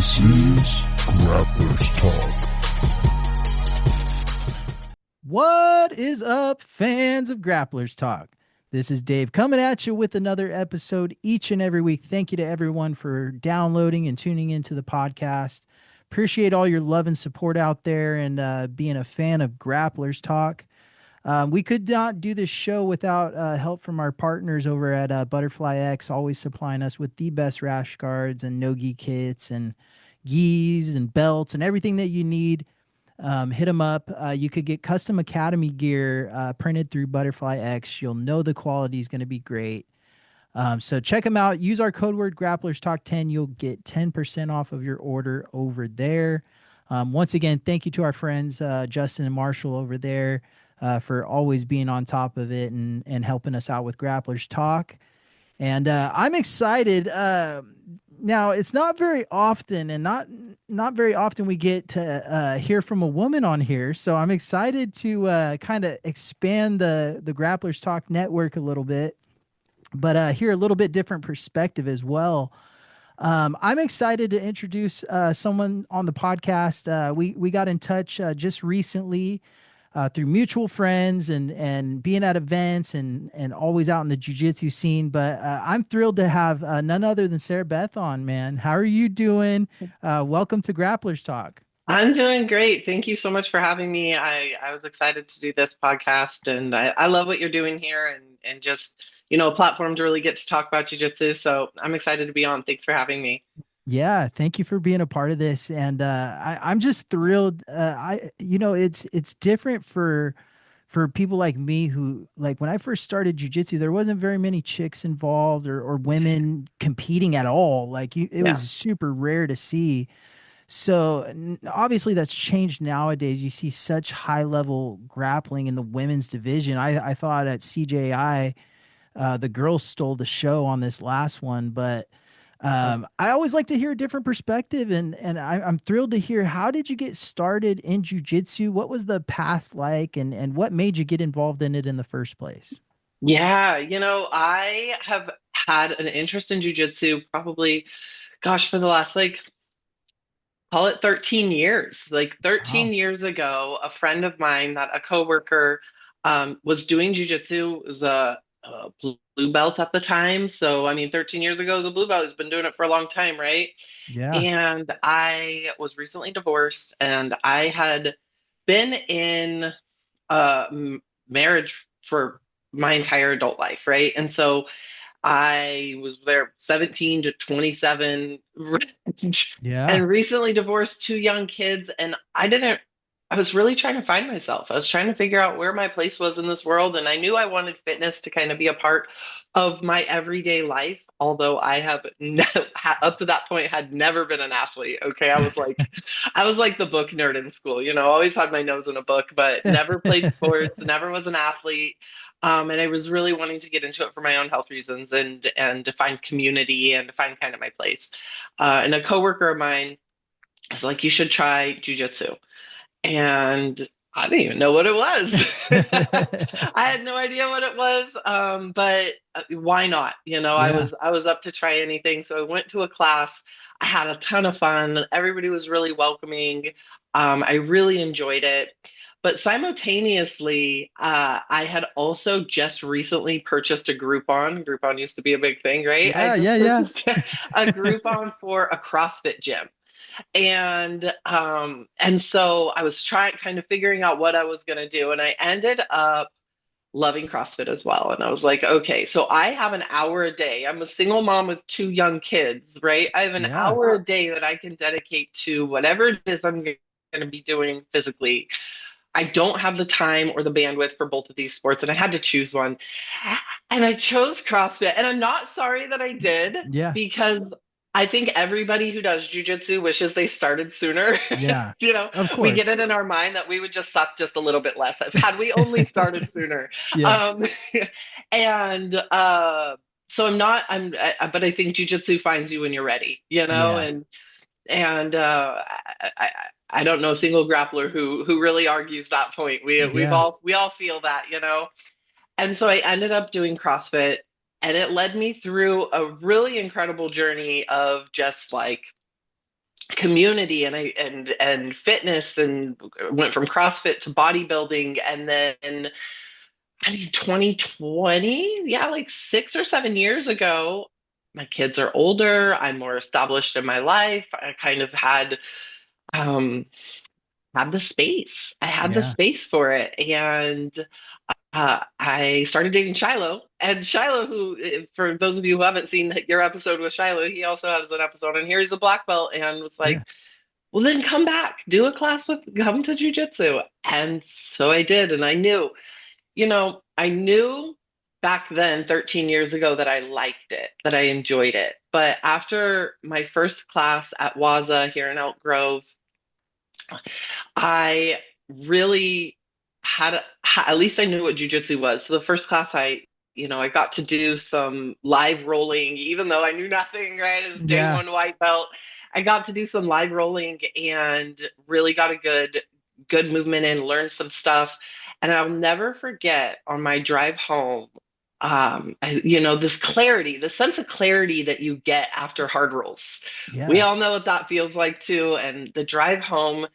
This is Grapplers Talk. What is up, fans of Grapplers Talk? This is Dave coming at you with another episode each and every week. Thank you to everyone for downloading and tuning into the podcast. Appreciate all your love and support out there and being a fan of Grapplers Talk. We could not do this show without help from our partners over at Butterfly X, always supplying us with the best rash guards and no-gi kits and gis and belts and everything that you need. Hit them up. You could get custom academy gear printed through Butterfly X. You'll know the quality is going to be great. So check them out. Use our code word Grapplers Talk 10. You'll get 10% off of your order over there. Once again, thank you to our friends Justin and Marshall over there for always being on top of it and helping us out with Grapplers Talk. And I'm excited. Now, it's not very often, and not very often we get to hear from a woman on here. So I'm excited to kind of expand the Grapplers Talk network a little bit, but hear a little bit different perspective as well. I'm excited to introduce someone on the podcast. We got in touch just recently through mutual friends and being at events and always out in the jiu-jitsu scene. But I'm thrilled to have none other than Sarah Beth on, man. How are you doing? Welcome to Grapplers Talk. I'm doing great. Thank you so much for having me. I was excited to do this podcast, and I love what you're doing here and just, a platform to really get to talk about jiu-jitsu. So I'm excited to be on. Thanks for having me. Yeah, thank you for being a part of this, and I'm just thrilled. It's different for people like me who, like, when I first started jujitsu, there wasn't very many chicks involved or women competing at all. Like, it Yeah. was super rare to see. So obviously that's changed nowadays. You see such high level grappling in the women's division. I thought at CJI, the girls stole the show on this last one, but I always like to hear a different perspective, and I'm thrilled to hear, how did you get started in jujitsu? What was the path like, and what made you get involved in it in the first place? Yeah, I have had an interest in jiu-jitsu probably, gosh, for the last, call it 13 years. Like 13 Wow. years ago, a friend of mine, a coworker, was doing jiu-jitsu, was a blue belt at the time. So, I mean, 13 years ago as a blue belt, he's been doing it for a long time, right? Yeah. And I was recently divorced, and I had been in marriage for my entire adult life, right? And so I was there 17 to 27 Yeah. and recently divorced, two young kids. And I was really trying to find myself. I was trying to figure out where my place was in this world. And I knew I wanted fitness to kind of be a part of my everyday life. Although I have up to that point had never been an athlete. Okay. I was like the book nerd in school, always had my nose in a book, but never played sports, never was an athlete. And I was really wanting to get into it for my own health reasons and to find community and to find kind of my place. And a coworker of mine was like, "You should try jujitsu." And I didn't even know what it was. I had no idea what it was, but why not? Yeah. I was up to try anything. So I went to a class. I had a ton of fun. Everybody was really welcoming. I really enjoyed it. But simultaneously, I had also just recently purchased a Groupon. Groupon used to be a big thing, right? I Yeah. just Yeah. Yeah. purchased a Groupon for a CrossFit gym. And so I was trying kind of figuring out what I was going to do, and I ended up loving CrossFit as well. And I was like, okay, so I have an hour a day. I'm a single mom with two young kids, right? I have an Yeah. hour a day that I can dedicate to whatever it is I'm going to be doing physically. I don't have the time or the bandwidth for both of these sports, and I had to choose one. And I chose CrossFit. And I'm not sorry that I did, Yeah. because I think everybody who does jujitsu wishes they started sooner. Yeah. Of We get it course. in our mind that we would just suck just a little bit less had we only started sooner. Yeah. Um, and so but I think jujitsu finds you when you're ready, Yeah. and I don't know a single grappler who really argues that point. Yeah. We all feel that, And so I ended up doing CrossFit, and it led me through a really incredible journey of just like community and fitness, and went from CrossFit to bodybuilding. And then, I mean, 2020, yeah, like 6 or 7 years ago, my kids are older. I'm more established in my life. I kind of um, had the space. I had the Yeah. space for it. And I started dating Shiloh. And Shiloh, who, for those of you who haven't seen your episode with Shiloh, he also has an episode on here. He's a black belt and was like, Yeah. well, then come back, do a class come to jujitsu. And so I did. And I knew back then, 13 years ago, that I liked it, that I enjoyed it. But after my first class at Waza here in Elk Grove, I really at least I knew what jujitsu was. So the first class I got to do some live rolling, even though I knew nothing, right? As day Yeah. one white belt, I got to do some live rolling and really got a good movement in, learned some stuff. And I'll never forget on my drive home, this clarity, the sense of clarity that you get after hard rolls. We Yeah. all know what that feels like too. And the drive home,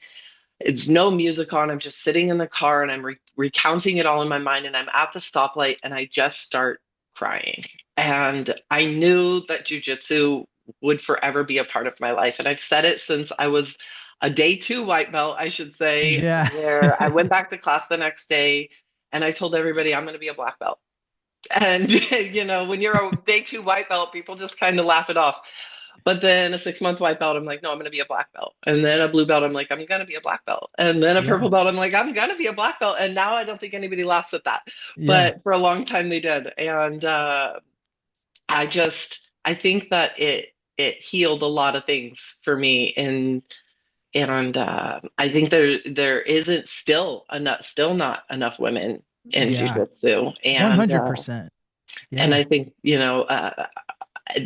it's no music on. I'm just sitting in the car and I'm recounting it all in my mind. And I'm at the stoplight and I just start crying. And I knew that jujitsu would forever be a part of my life. And I've said it since I was a day two white belt, I should say, Yeah. where I went back to class the next day and I told everybody I'm going to be a black belt. And, when you're a day two white belt, people just kind of laugh it off. But then a 6 month white belt, I'm like, no, I'm going to be a black belt. And then a blue belt, I'm like, I'm going to be a black belt. And then a Yeah. purple belt, I'm like, I'm going to be a black belt. And now I don't think anybody laughs at that. Yeah. But for a long time they did. And I think that it healed a lot of things for me. And I think there isn't still not enough women in Yeah. jujitsu. And 100%. Yeah. I think,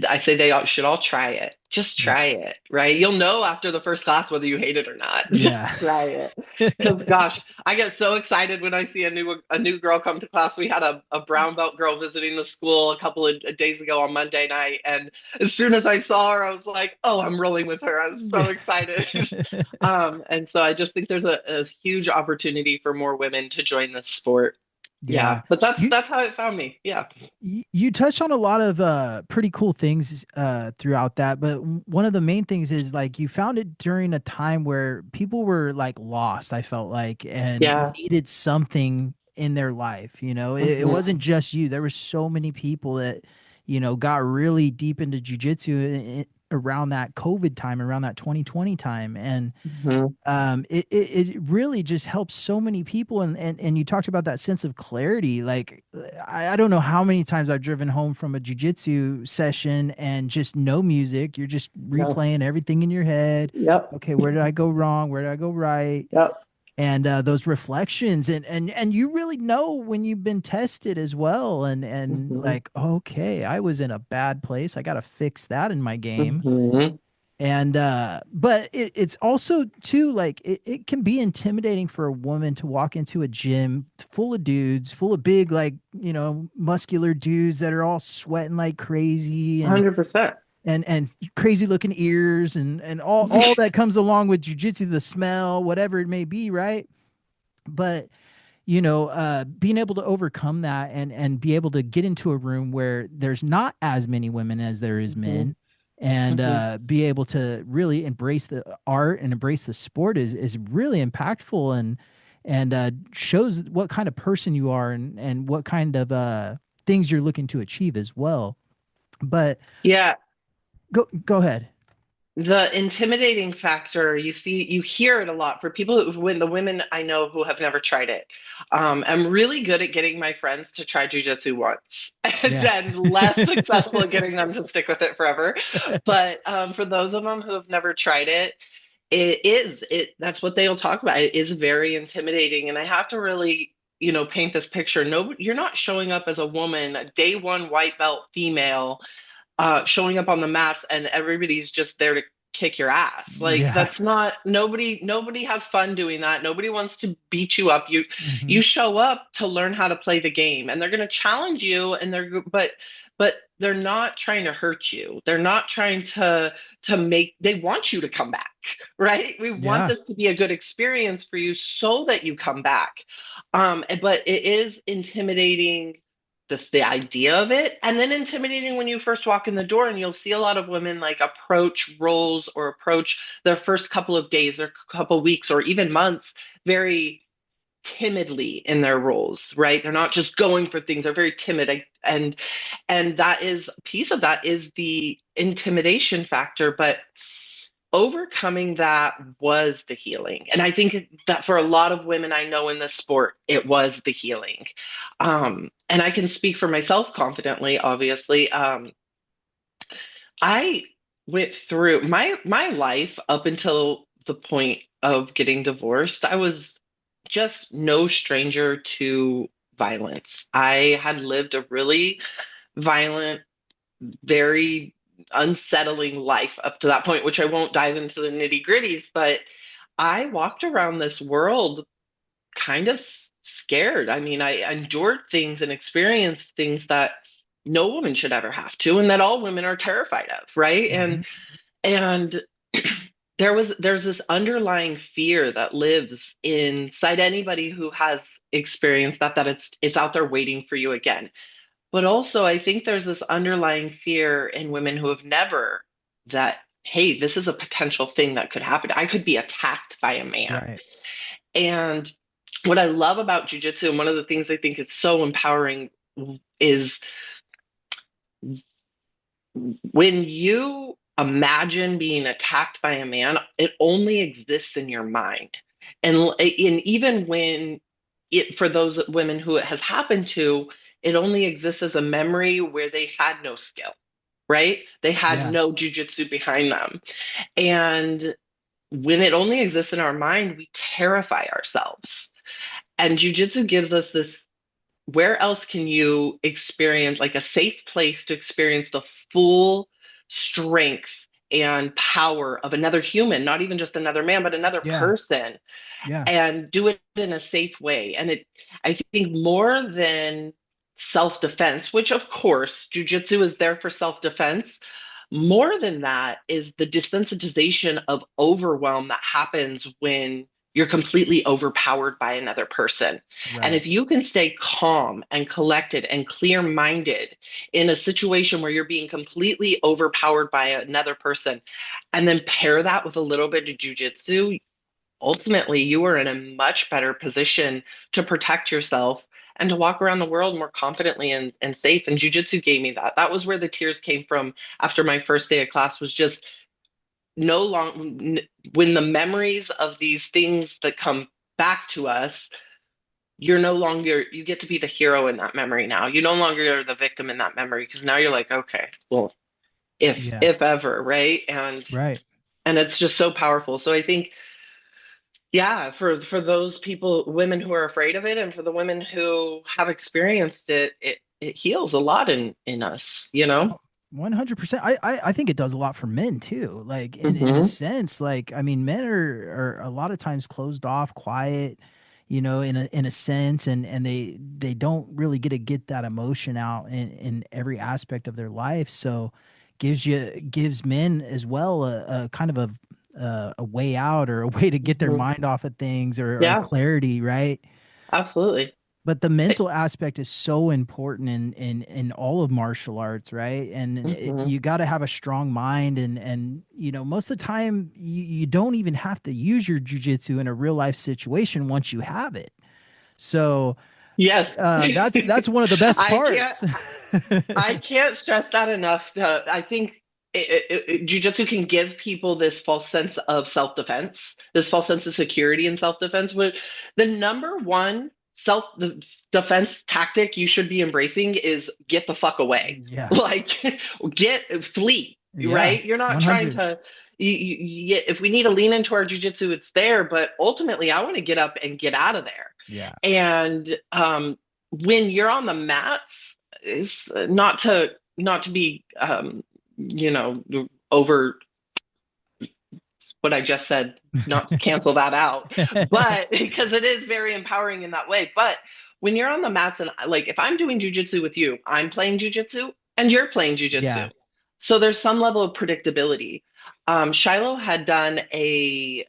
I say should all try it. Just Yeah. try it, right? You'll know after the first class whether you hate it or not. Just Yeah. try it. Because gosh, I get so excited when I see a new girl come to class. We had a brown belt girl visiting the school a couple of days ago on Monday night, and as soon as I saw her, I was like, "Oh, I'm rolling with her." I was so excited. And so I just think there's a huge opportunity for more women to join this sport. Yeah. Yeah, but that's You that's how it found me. Yeah. you touched on a lot of pretty cool things throughout that, but one of the main things is like you found it during a time where people were like lost, I felt like, and Yeah. needed something in their life. It Hmm. wasn't just you. There were so many people that, got really deep into jujitsu around that COVID time, around that 2020 time. And Hmm. it really just helps so many people. And you talked about that sense of clarity. Like, I don't know how many times I've driven home from a jujitsu session and just no music. You're just No. replaying everything in your head. Yep. Okay, where did I go wrong? Where did I go right? Yep. And those reflections, and you really know when you've been tested as well. And Hmm. like, okay, I was in a bad place. I got to fix that in my game. Hmm. And but it's also too like it can be intimidating for a woman to walk into a gym full of dudes, full of big, like, muscular dudes that are all sweating like crazy, and 100%. crazy looking ears, and all that comes along with jujitsu, the smell, whatever it may be, right? But being able to overcome that, and be able to get into a room where there's not as many women as there is Hmm. men, and Hmm. be able to really embrace the art and embrace the sport is really impactful, and shows what kind of person you are, and what kind of things you're looking to achieve as well. But Yeah. go ahead. The intimidating factor, you hear it a lot for people when the women I know who have never tried it. I'm really good at getting my friends to try jujitsu once, Yeah. and less successful at getting them to stick with it forever. But for those of them who have never tried it, that's what they'll talk about. It is very intimidating, and I have to really, paint this picture. No, you're not showing up as a woman, a day one white belt female, showing up on the mats and everybody's just there to kick your ass. Like, Yeah. that's not, nobody has fun doing that. Nobody wants to beat you up. You Hmm. show up to learn how to play the game, and they're going to challenge you, but they're not trying to hurt you. They're not trying to make, they want you to come back, right? We want Yeah. this to be a good experience for you so that you come back. But it is intimidating, the idea of it, and then intimidating when you first walk in the door, and you'll see a lot of women like approach roles or approach their first couple of days or couple weeks or even months very timidly in their roles, right? They're not just going for things, they're very timid. And that is, piece of that is the intimidation factor, but overcoming that was the healing. And I think that for a lot of women I know in this sport, it was the healing. And I can speak for myself confidently, obviously. I went through my life up until the point of getting divorced. I was just no stranger to violence. I had lived a really violent, very unsettling life up to that point, which I won't dive into the nitty gritties, but I walked around this world kind of scared. I mean, I endured things and experienced things that no woman should ever have to, and that all women are terrified of, right? Hmm. And there's this underlying fear that lives inside anybody who has experienced that it's out there waiting for you again. But also, I think there's this underlying fear in women who have never, that, hey, this is a potential thing that could happen. I could be attacked by a man. Right. And what I love about jujitsu, and one of the things I think is so empowering, is when you imagine being attacked by a man, it only exists in your mind. And even when for those women who it has happened to, it only exists as a memory where they had no skill, right? They had Yeah. no jujitsu behind them. And when it only exists in our mind, we terrify ourselves. And jujitsu gives us this, where else can you experience, like, a safe place to experience the full strength and power of another human, not even just another man, but another Yeah. person, Yeah. and do it in a safe way. And I think more than self-defense, which of course jujitsu is there for self-defense, more than that is the desensitization of overwhelm that happens when you're completely overpowered by another person. And Right. if you can stay calm and collected and clear minded in a situation where you're being completely overpowered by another person, and then pair that with a little bit of jujitsu, ultimately you are in a much better position to protect yourself and to walk around the world more confidently and safe. And jujitsu gave me that. That was where the tears came from after my first day of class, was just no long, when the memories of these things that come back to us, you're no longer, you get to be the hero in that memory now. You no longer are the victim in that memory, because now you're like, okay, well, Yeah. if ever, right? Right. And it's just so powerful. So I think, yeah, for those people, women who are afraid of it, and for the women who have experienced it, it heals a lot in us, you know? Oh, 100%. I think it does a lot for men too. Like in a Hmm. sense, like I mean, men are a lot of times closed off, quiet, in a sense, and they don't really get that emotion out in every aspect of their life. So gives men as well a kind of a way out, or a way to get their Hmm. mind off of things, or Yeah, clarity, right? absolutely. But the mental aspect is so important in all of martial arts, right? And Hmm. you got to have a strong mind, and most of the time you don't even have to use your jujitsu in a real life situation once you have it. So Yes. that's one of the best I can't parts. I can't stress that enough. I think jujitsu can give people this false sense of self-defense, this false sense of security and self-defense. But the number one self-defense tactic you should be embracing is get the fuck away. Yeah, Like, flee, yeah, right? You're not trying 100. to. If we need to lean into our jujitsu, it's there. But ultimately, I want to get up and get out of there. Yeah, And when you're on the mats, is not to be over what I just said, not to cancel that out, but because it is very empowering in that way. But when you're on the mats, and like, if I'm doing jujitsu with you, I'm playing jujitsu, And you're playing jujitsu. Yeah. So there's some level of predictability. Shiloh had done a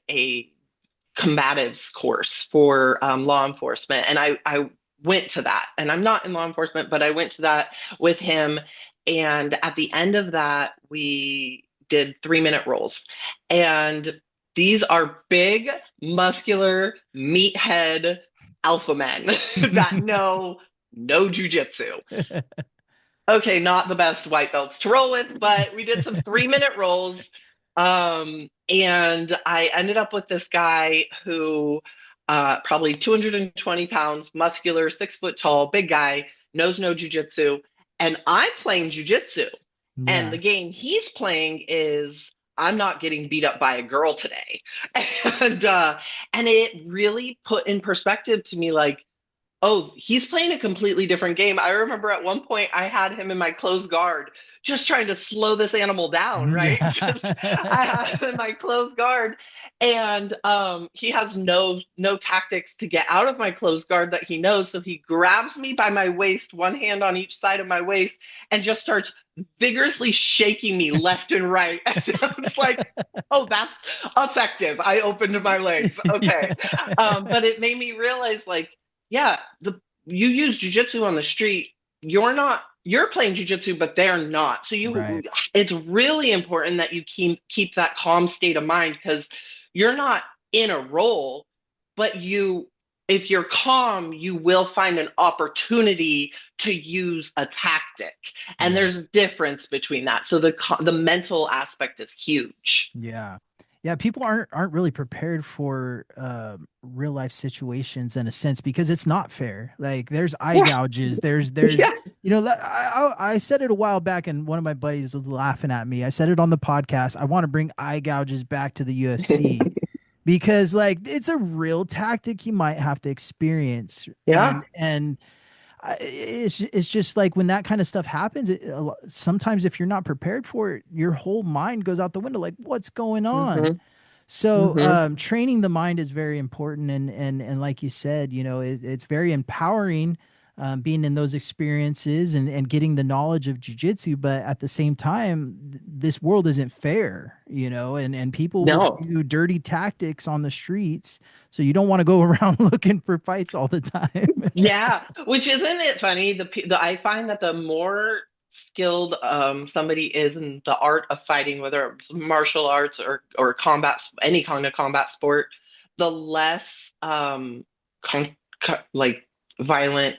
combatives course for law enforcement, and I went to that. And I'm not in law enforcement, but I went to that with him. And at the end of that, we did 3-minute rolls. And these are big, muscular, meathead alpha men that know no jujitsu. Okay, not the best white belts to roll with, but we did some 3-minute rolls. And I ended up with this guy who probably 220 pounds, muscular, 6 foot tall, big guy, knows no jujitsu. And I'm playing jujitsu. And Yeah. the game he's playing is I'm not getting beat up by a girl today. And it really put in perspective to me like, oh, he's playing a completely different game. I remember at one point I had him in my closed guard, just trying to slow this animal down, right? Just I Yeah. had him in my closed guard, and he has no tactics to get out of my closed guard that he knows. So he grabs me by my waist, one hand on each side of my waist, and just starts vigorously shaking me left and right. And I was like, oh, that's effective. I opened my legs. Okay. Yeah. But it made me realize like, yeah, you use jujitsu on the street. You're playing jujitsu, but they're not. So Right. it's really important that you keep that calm state of mind because you're not in a role, but if you're calm, you will find an opportunity to use a tactic. And there's a Yes. difference between that. So the mental aspect is huge. Yeah. Yeah, people aren't really prepared for real life situations in a sense because it's not fair. Like there's eye Yeah. gouges, there's Yeah. I said it a while back and one of my buddies was laughing at me. I said it on the podcast. I want to bring eye gouges back to the UFC because like it's a real tactic you might have to experience Yeah. and it's just like when that kind of stuff happens sometimes if you're not prepared for it your whole mind goes out the window like what's going on. Hmm. So Hmm. training the mind is very important and like you said, you know, it's very empowering being in those experiences and getting the knowledge of jujitsu. But at the same time, this world isn't fair, you know, and people will No. do dirty tactics on the streets. So you don't want to go around looking for fights all the time. Yeah, which isn't it funny? I find that the more skilled somebody is in the art of fighting, whether it's martial arts or combat, any kind of combat sport, the less like violent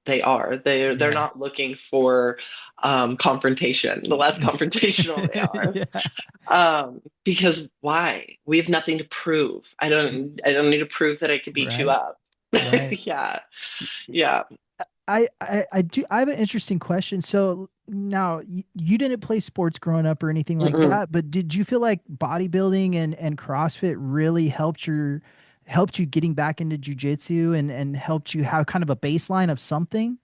they are. They're Yeah. not looking for confrontation. The less confrontational they are, Yeah. because why? We have nothing to prove. I don't need to prove that I could beat you Right. up. Right. Yeah. Yeah. I do I have an interesting question. So now you didn't play sports growing up or anything like Mm-mm. that, but did you feel like bodybuilding and CrossFit really helped you getting back into jujitsu and helped you have kind of a baseline of something?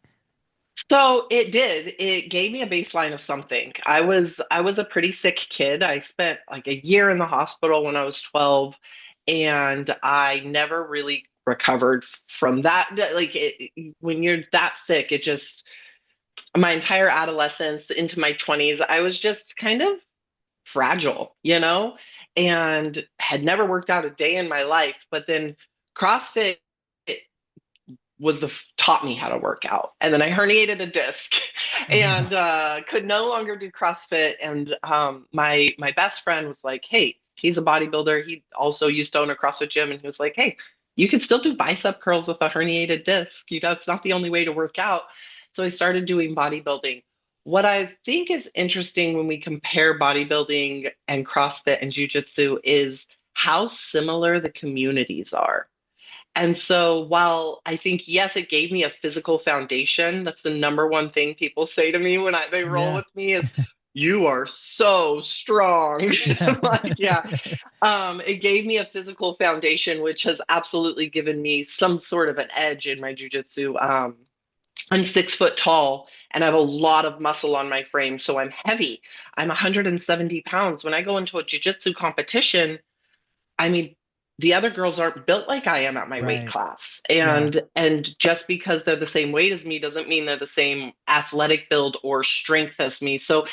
So it did. It gave me a baseline of something. I was a pretty sick kid. I spent like a year in the hospital when I was 12, and I never really recovered from that. When you're that sick, it just my entire adolescence into my 20s, I was just kind of fragile, and had never worked out a day in my life. But then CrossFit taught me how to work out, and then I herniated a disc, Yeah. and could no longer do CrossFit. And my best friend was like, "Hey, he's a bodybuilder. He also used to own a CrossFit gym, and he was like, hey, you could still do bicep curls with a herniated disc. It's not the only way to work out." So I started doing bodybuilding. What I think is interesting when we compare bodybuilding and CrossFit and jiu-jitsu is how similar the communities are. And so while I think, yes, it gave me a physical foundation, that's the number one thing people say to me when they roll Yeah. with me is, you are so strong. Yeah. I'm like, yeah. It gave me a physical foundation, which has absolutely given me some sort of an edge in my jujitsu. I'm 6 foot tall and I have a lot of muscle on my frame. So I'm heavy. I'm 170 pounds. When I go into a jujitsu competition, I mean, the other girls aren't built like I am at my weight Right. class. Yeah. And just because they're the same weight as me doesn't mean they're the same athletic build or strength as me. So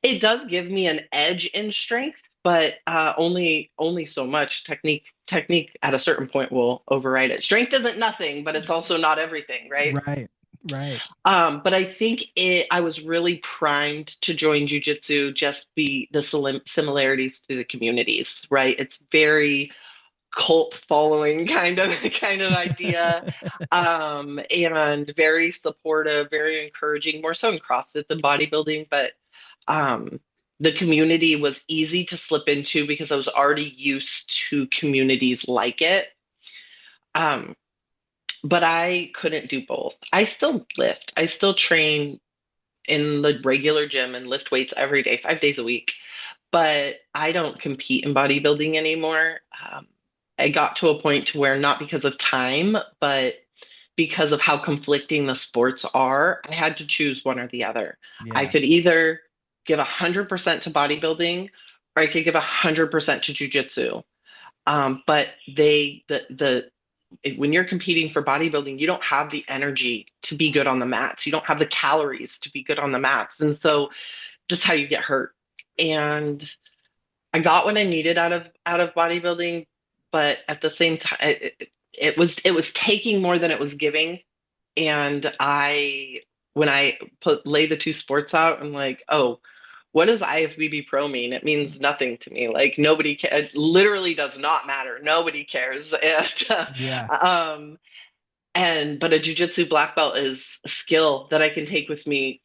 it does give me an edge in strength, but only so much. Technique at a certain point will override it. Strength isn't nothing, but it's also not everything, right? Right. Right. But I think I was really primed to join jujitsu just be the similarities to the communities, right? It's very cult following kind of idea, and very supportive, very encouraging, more so in CrossFit than bodybuilding, but um, the community was easy to slip into because I was already used to communities like it. Um, but I couldn't do both. I still lift. I still train in the regular gym and lift weights every day, 5 days a week. But I don't compete in bodybuilding anymore. I got to a point to where not because of time, but because of how conflicting the sports are, I had to choose one or the other. I Yeah. could either give 100% to bodybuilding or I could give 100% to jujitsu. But when you're competing for bodybuilding, you don't have the energy to be good on the mats. You don't have the calories to be good on the mats. And so that's how you get hurt. And I got what I needed out of bodybuilding, but at the same time, it was taking more than it was giving. And when I lay the two sports out, I'm like, oh, what does IFBB Pro mean? It means nothing to me. Like nobody, it literally does not matter. Nobody cares. Yeah. Um, but a jujitsu black belt is a skill that I can take with me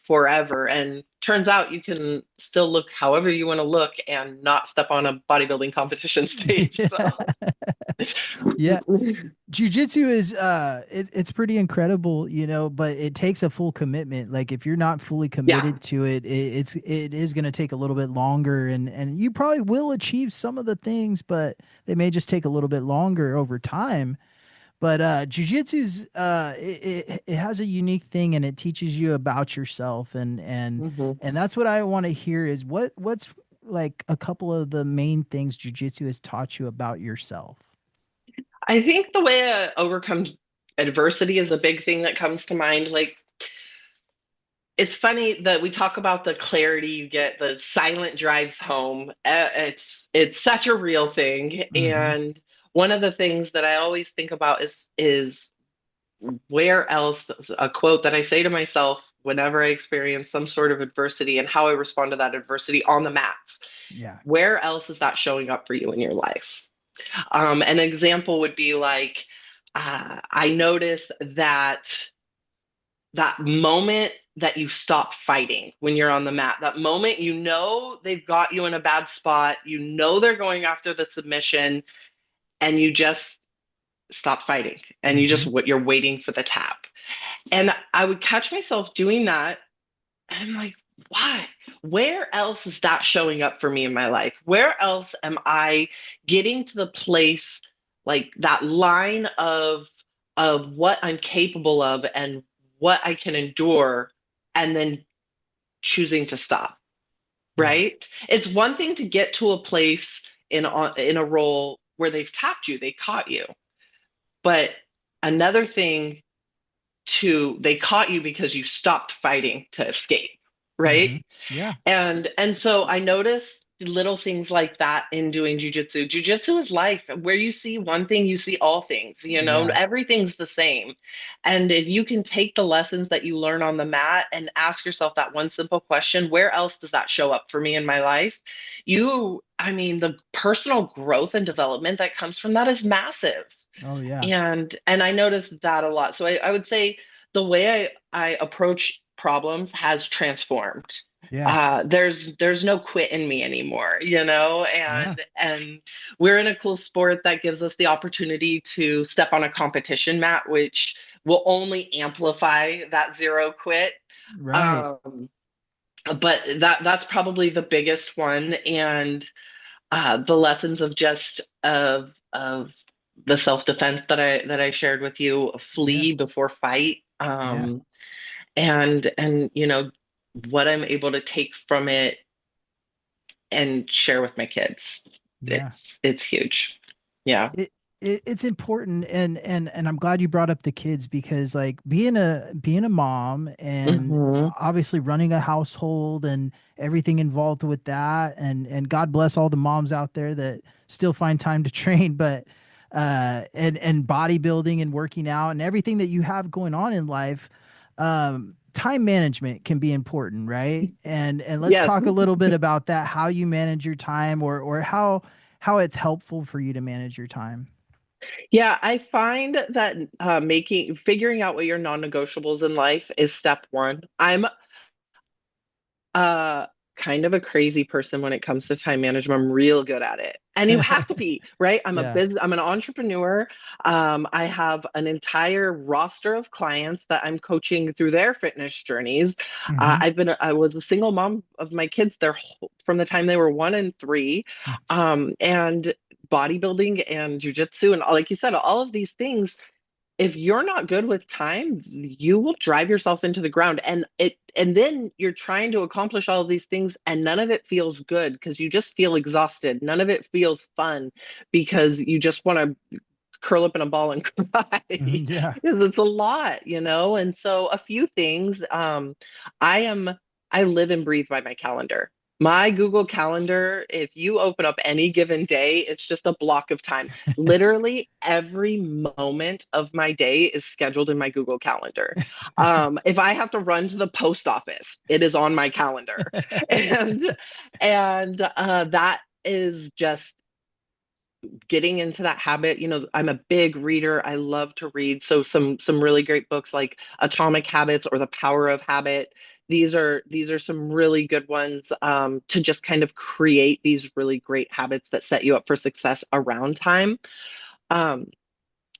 forever. And turns out you can still look however you want to look and not step on a bodybuilding competition stage. So Yeah. Jiu-jitsu is it's pretty incredible, but it takes a full commitment. Like if you're not fully yeah. committed to it, it is going to take a little bit longer, and you probably will achieve some of the things, but they may just take a little bit longer over time. But jiu-jitsu's it has a unique thing, and it teaches you about yourself, hmm and that's what I want to hear is what's like a couple of the main things jiu-jitsu has taught you about yourself. I think the way I overcome adversity is a big thing that comes to mind. Like it's funny that we talk about the clarity you get, the silent drives home. It's such a real thing, Hmm. and one of the things that I always think about is where else, a quote that I say to myself whenever I experience some sort of adversity and how I respond to that adversity on the mats. Yeah. Where else is that showing up for you in your life? An example would be like, I notice that moment that you stop fighting when you're on the mat, that moment they've got you in a bad spot, they're going after the submission, and you just stop fighting and Hmm. you're waiting for the tap. And I would catch myself doing that. And I'm like, why? Where else is that showing up for me in my life? Where else am I getting to the place, like that line of what I'm capable of and what I can endure, and then choosing to stop, Yeah. right? It's one thing to get to a place in a role where they've tapped you, they caught you. But another thing they caught you because you stopped fighting to escape, right? Hmm. Yeah. And so I noticed little things like that in doing jujitsu. Jujitsu is life. Where you see one thing, you see all things, Yeah. everything's the same. And if you can take the lessons that you learn on the mat and ask yourself that one simple question, where else does that show up for me in my life? I mean, the personal growth and development that comes from that is massive. Oh yeah. And I noticed that a lot. So I would say the way I approach problems has transformed. Yeah. There's no quit in me anymore, Yeah. and we're in a cool sport that gives us the opportunity to step on a competition mat, which will only amplify that zero quit. Right. Um, but that's probably the biggest one, and the lessons of the self-defense that I shared with you, Yeah. flee before fight, Yeah. and what I'm able to take from it and share with my kids. Yeah. It's huge. Yeah. It's important, and I'm glad you brought up the kids, because like being a mom and Hmm. obviously running a household and everything involved with that, and God bless all the moms out there that still find time to train, but and bodybuilding and working out and everything that you have going on in life, time management can be important, right? And let's Yes. talk a little bit about that, how you manage your time, or how it's helpful for you to manage your time. Yeah, I find that figuring out what your non-negotiables in life is step one. I'm uh kind of a crazy person when it comes to time management. I'm real good at it. And you have to be, right? Yeah. I'm an entrepreneur. I have an entire roster of clients that I'm coaching through their fitness journeys. Hmm. I was a single mom of my kids from the time they were 1 and 3. And bodybuilding and jujitsu and like you said, all of these things, if you're not good with time, you will drive yourself into the ground. And then you're trying to accomplish all of these things and none of it feels good because you just feel exhausted. None of it feels fun because you just want to curl up in a ball and cry Hmm. Yeah. because it's a lot, you know? And so a few things, I am, I live and breathe by my calendar. My Google Calendar, if you open up any given day, it's just a block of time. Literally every moment of my day is scheduled in my Google Calendar. If I have to run to the post office, it is on my calendar. And that is just getting into that habit. I'm a big reader. I love to read. So some really great books like Atomic Habits or The Power of Habit. These are some really good ones, to just kind of create these really great habits that set you up for success around time. Um,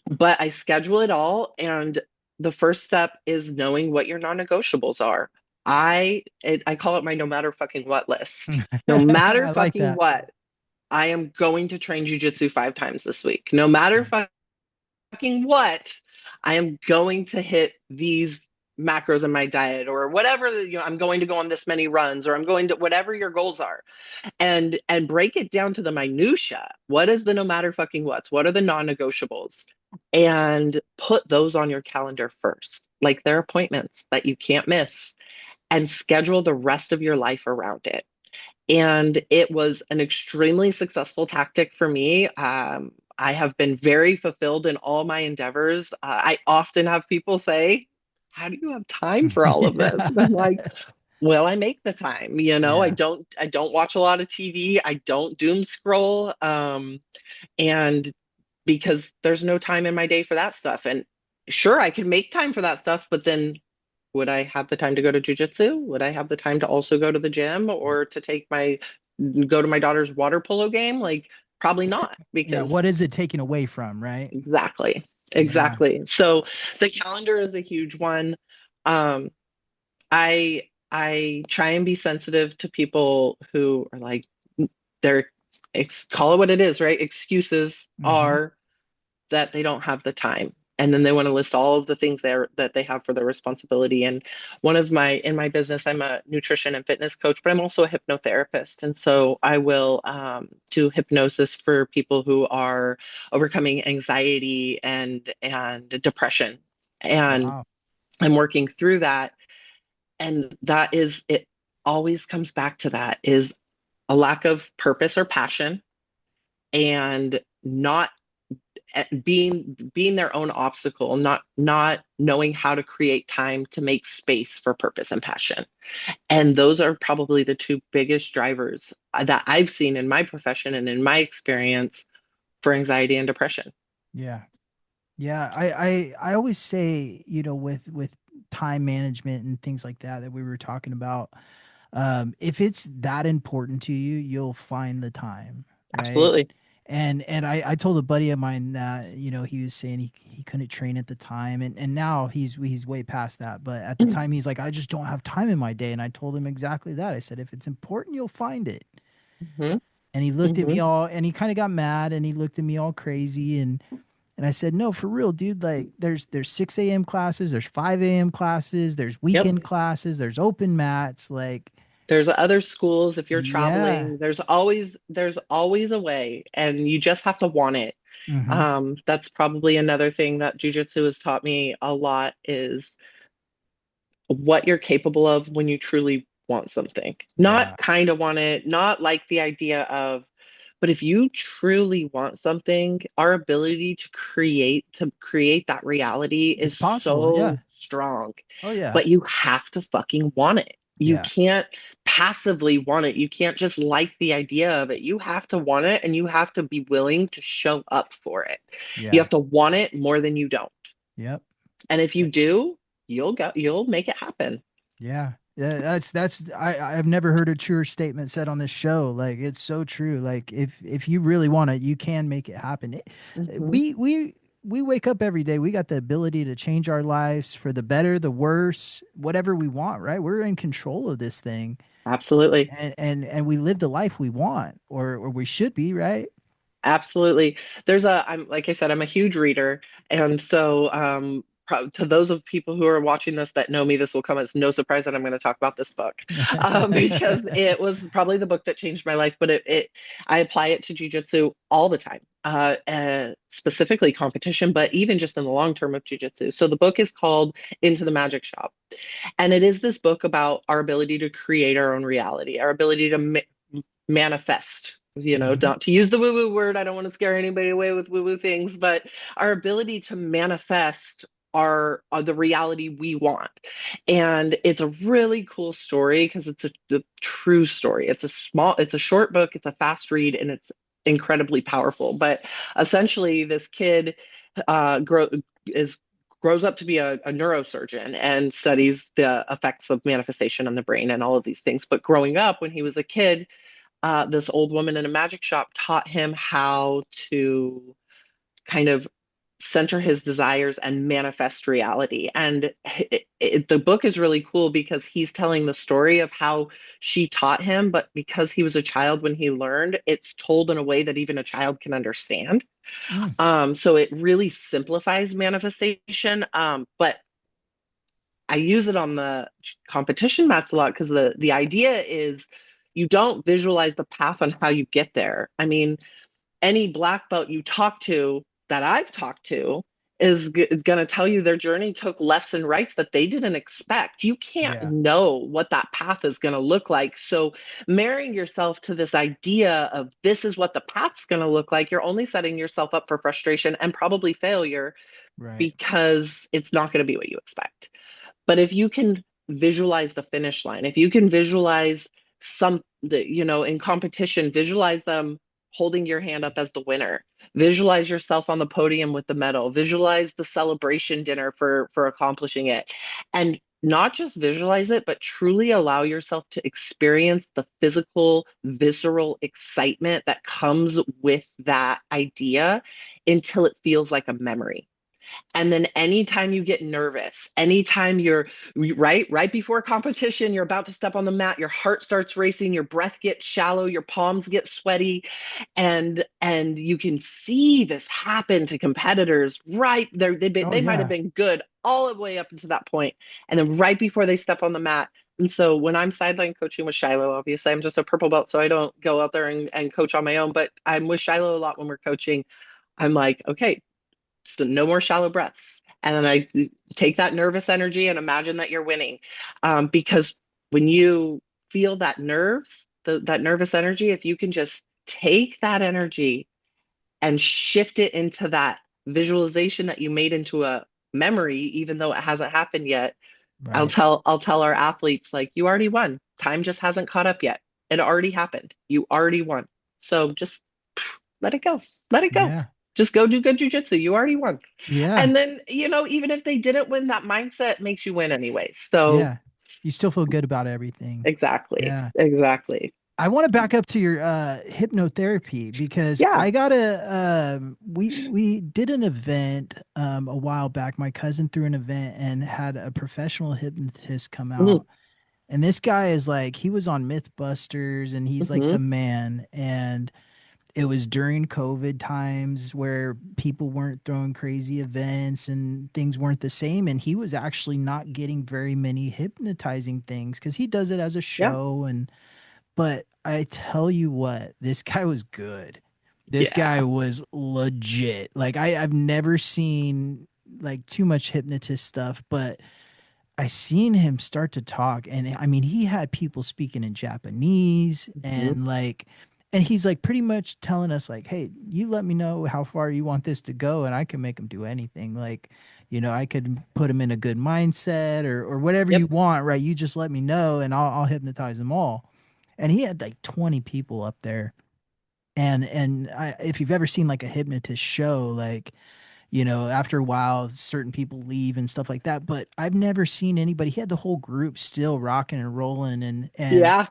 but I schedule it all, and the first step is knowing what your non-negotiables are. I call it my no matter fucking what list. No matter I like fucking that. what, I am going to train jujitsu 5 times this week. No matter fucking what, I am going to hit these macros in my diet or whatever, I'm going to go on this many runs, or I'm going to whatever your goals are, and break it down to the minutia. What is the no matter fucking what are the non-negotiables, and put those on your calendar first, like they're appointments that you can't miss, and schedule the rest of your life around it. And it was an extremely successful tactic for me. I have been very fulfilled in all my endeavors. I often have people say, "How do you have time for all of this?" Yeah. And I'm like, "Well, I make the time. I Yeah. don't watch a lot of TV. I don't doom scroll, and because there's no time in my day for that stuff. And sure, I can make time for that stuff, but then would I have the time to go to jujitsu? Would I have the time to also go to the gym or to go to my daughter's water polo game? Like, probably not, Yeah. because What is it taken away from, right? exactly, Yeah. exactly. So the calendar is a huge one. Um, I try and be sensitive to people who are like, they're call it what it is, right? Excuses Hmm. are that they don't have the time. And then they want to list all of the things that they have for their responsibility. And in my business, I'm a nutrition and fitness coach, but I'm also a hypnotherapist. And so I will, do hypnosis for people who are overcoming anxiety and depression. And Wow. I'm working through that. And it always comes back to that is a lack of purpose or passion, and not being their own obstacle, not knowing how to create time to make space for purpose and passion. And those are probably the two biggest drivers that I've seen in my profession and in my experience for anxiety and depression. Yeah. Yeah. I always say, with time management and things like that we were talking about, if it's that important to you, you'll find the time, right? Absolutely. And I told a buddy of mine that, he was saying he couldn't train at the time, and now he's way past that. But at the time he's like, I just don't have time in my day. And I told him exactly that. I said, if it's important, you'll find it. Hmm. And he looked at me Hmm. all, and he kind of got mad, and he looked at me all crazy, and I said, no, for real, dude. Like there's 6 a.m. classes, there's 5 a.m. classes, there's Yep. weekend classes, there's open mats. Like, There's other schools if you're yeah, traveling. There's always a way, and you just have to want it. Hmm. That's probably another thing that jujitsu has taught me a lot is what you're capable of when you truly want something. Yeah. Not kind of want it, not like the idea of, but if you truly want something, our ability to create that reality It's is possible. so Yeah. strong. Oh yeah. But you have to fucking want it. You Yeah. can't passively want it. You can't just like the idea of it. You have to want it and you have to be willing to show up for it. You Yeah. have to want it more than you don't. Yep. And if Eh, you do, you'll make it happen. Yeah. Yeah, that's I've never heard a truer statement said on this show. Like it's so true. Like if you really want it, you can make it happen. Hmm. We wake up every day. We got the ability to change our lives for the better, the worse, whatever we want, right? We're in control of this thing. Absolutely. And we live the life we want or we should be, right? Absolutely. I'm like I said, I'm a huge reader. And so, to those of people who are watching this that know me, this will come as no surprise that I'm going to talk about this book, because it was probably the book that changed my life. But I apply it to jujitsu all the time, specifically competition, but even just in the long term of jujitsu. So the book is called Into the Magic Shop. And it is this book about our ability to create our own reality, our ability to manifest, Hmm. not to use the woo woo word. I don't want to scare anybody away with woo woo things, but our ability to manifest are the reality we want. And it's a really cool story because it's the true story. It's a short book, it's a fast read, and it's incredibly powerful. But essentially, this kid is grows up to be a neurosurgeon and studies the effects of manifestation on the brain and all of these things. But growing up, when he was a kid, this old woman in a magic shop taught him how to kind of center his desires and manifest reality. And the book is really cool because he's telling the story of how she taught him, but because he was a child when he learned, it's told in a way that even a child can understand. Mm. So it really simplifies manifestation. But I use it on the competition mats a lot because the idea is you don't visualize the path on how you get there. I mean, any black belt you talk to that I've talked to is going to tell you their journey took lefts and rights that they didn't expect. You can't Yeah. know what that path is going to look like. So, marrying yourself to this idea of this is what the path's going to look like, you're only setting yourself up for frustration and probably failure Right. because it's not going to be what you expect. But if you can visualize the finish line, if you can visualize in competition, visualize them holding your hand up as the winner, visualize yourself on the podium with the medal, visualize the celebration dinner for accomplishing it. And not just visualize it, but truly allow yourself to experience the physical, visceral excitement that comes with that idea until it feels like a memory. And then anytime you get nervous, anytime you're right before competition, you're about to step on the mat, your heart starts racing, your breath gets shallow, your palms get sweaty, and you can see this happen to competitors right there. Oh They might have yeah. been good all the way up until that point, and then right before they step on the mat. And so when I'm sideline coaching with Shiloh, obviously I'm just a purple belt, so I don't go out there and coach on my own, but I'm with Shiloh a lot when we're coaching. I'm like, okay, so no more shallow breaths. And then I take that nervous energy and imagine that you're winning. Because when you feel that nervous energy, if you can just take that energy and shift it into that visualization that you made into a memory, even though it hasn't happened yet, Right. I'll tell our athletes, like, you already won. Time just hasn't caught up yet. It already happened. You already won. So just let it go. Let it go. Yeah. Just go do good jujitsu. You already won. Yeah. And then, even if they didn't win, that mindset makes you win anyways. So Yeah. You still feel good about everything. exactly. Yeah. Exactly. I want to back up to your hypnotherapy because Yeah. I got a we did an event a while back. My cousin threw an event and had a professional hypnotist come Mm-hmm. out. And this guy is like he was on Mythbusters and he's like Mm-hmm. the man. And it was during COVID times where people weren't throwing crazy events and things weren't the same. And he was actually not getting very many hypnotizing things because he does it as a Yeah. show. And but I tell you what, this guy was good. This Yeah. guy was legit. Like I've never seen like too much hypnotist stuff, but I seen him start to talk, and I mean, he had people speaking in Japanese, Mhm. and and he's like pretty much telling us like, "Hey, you let me know how far you want this to go, and I can make him do anything. Like, I could put him in a good mindset or whatever you Yep. want, right? You just let me know, and I'll hypnotize them all." And he had like 20 people up there, and if you've ever seen like a hypnotist show, like after a while, certain people leave and stuff like that. But I've never seen anybody. He had the whole group still rocking and rolling, Yeah.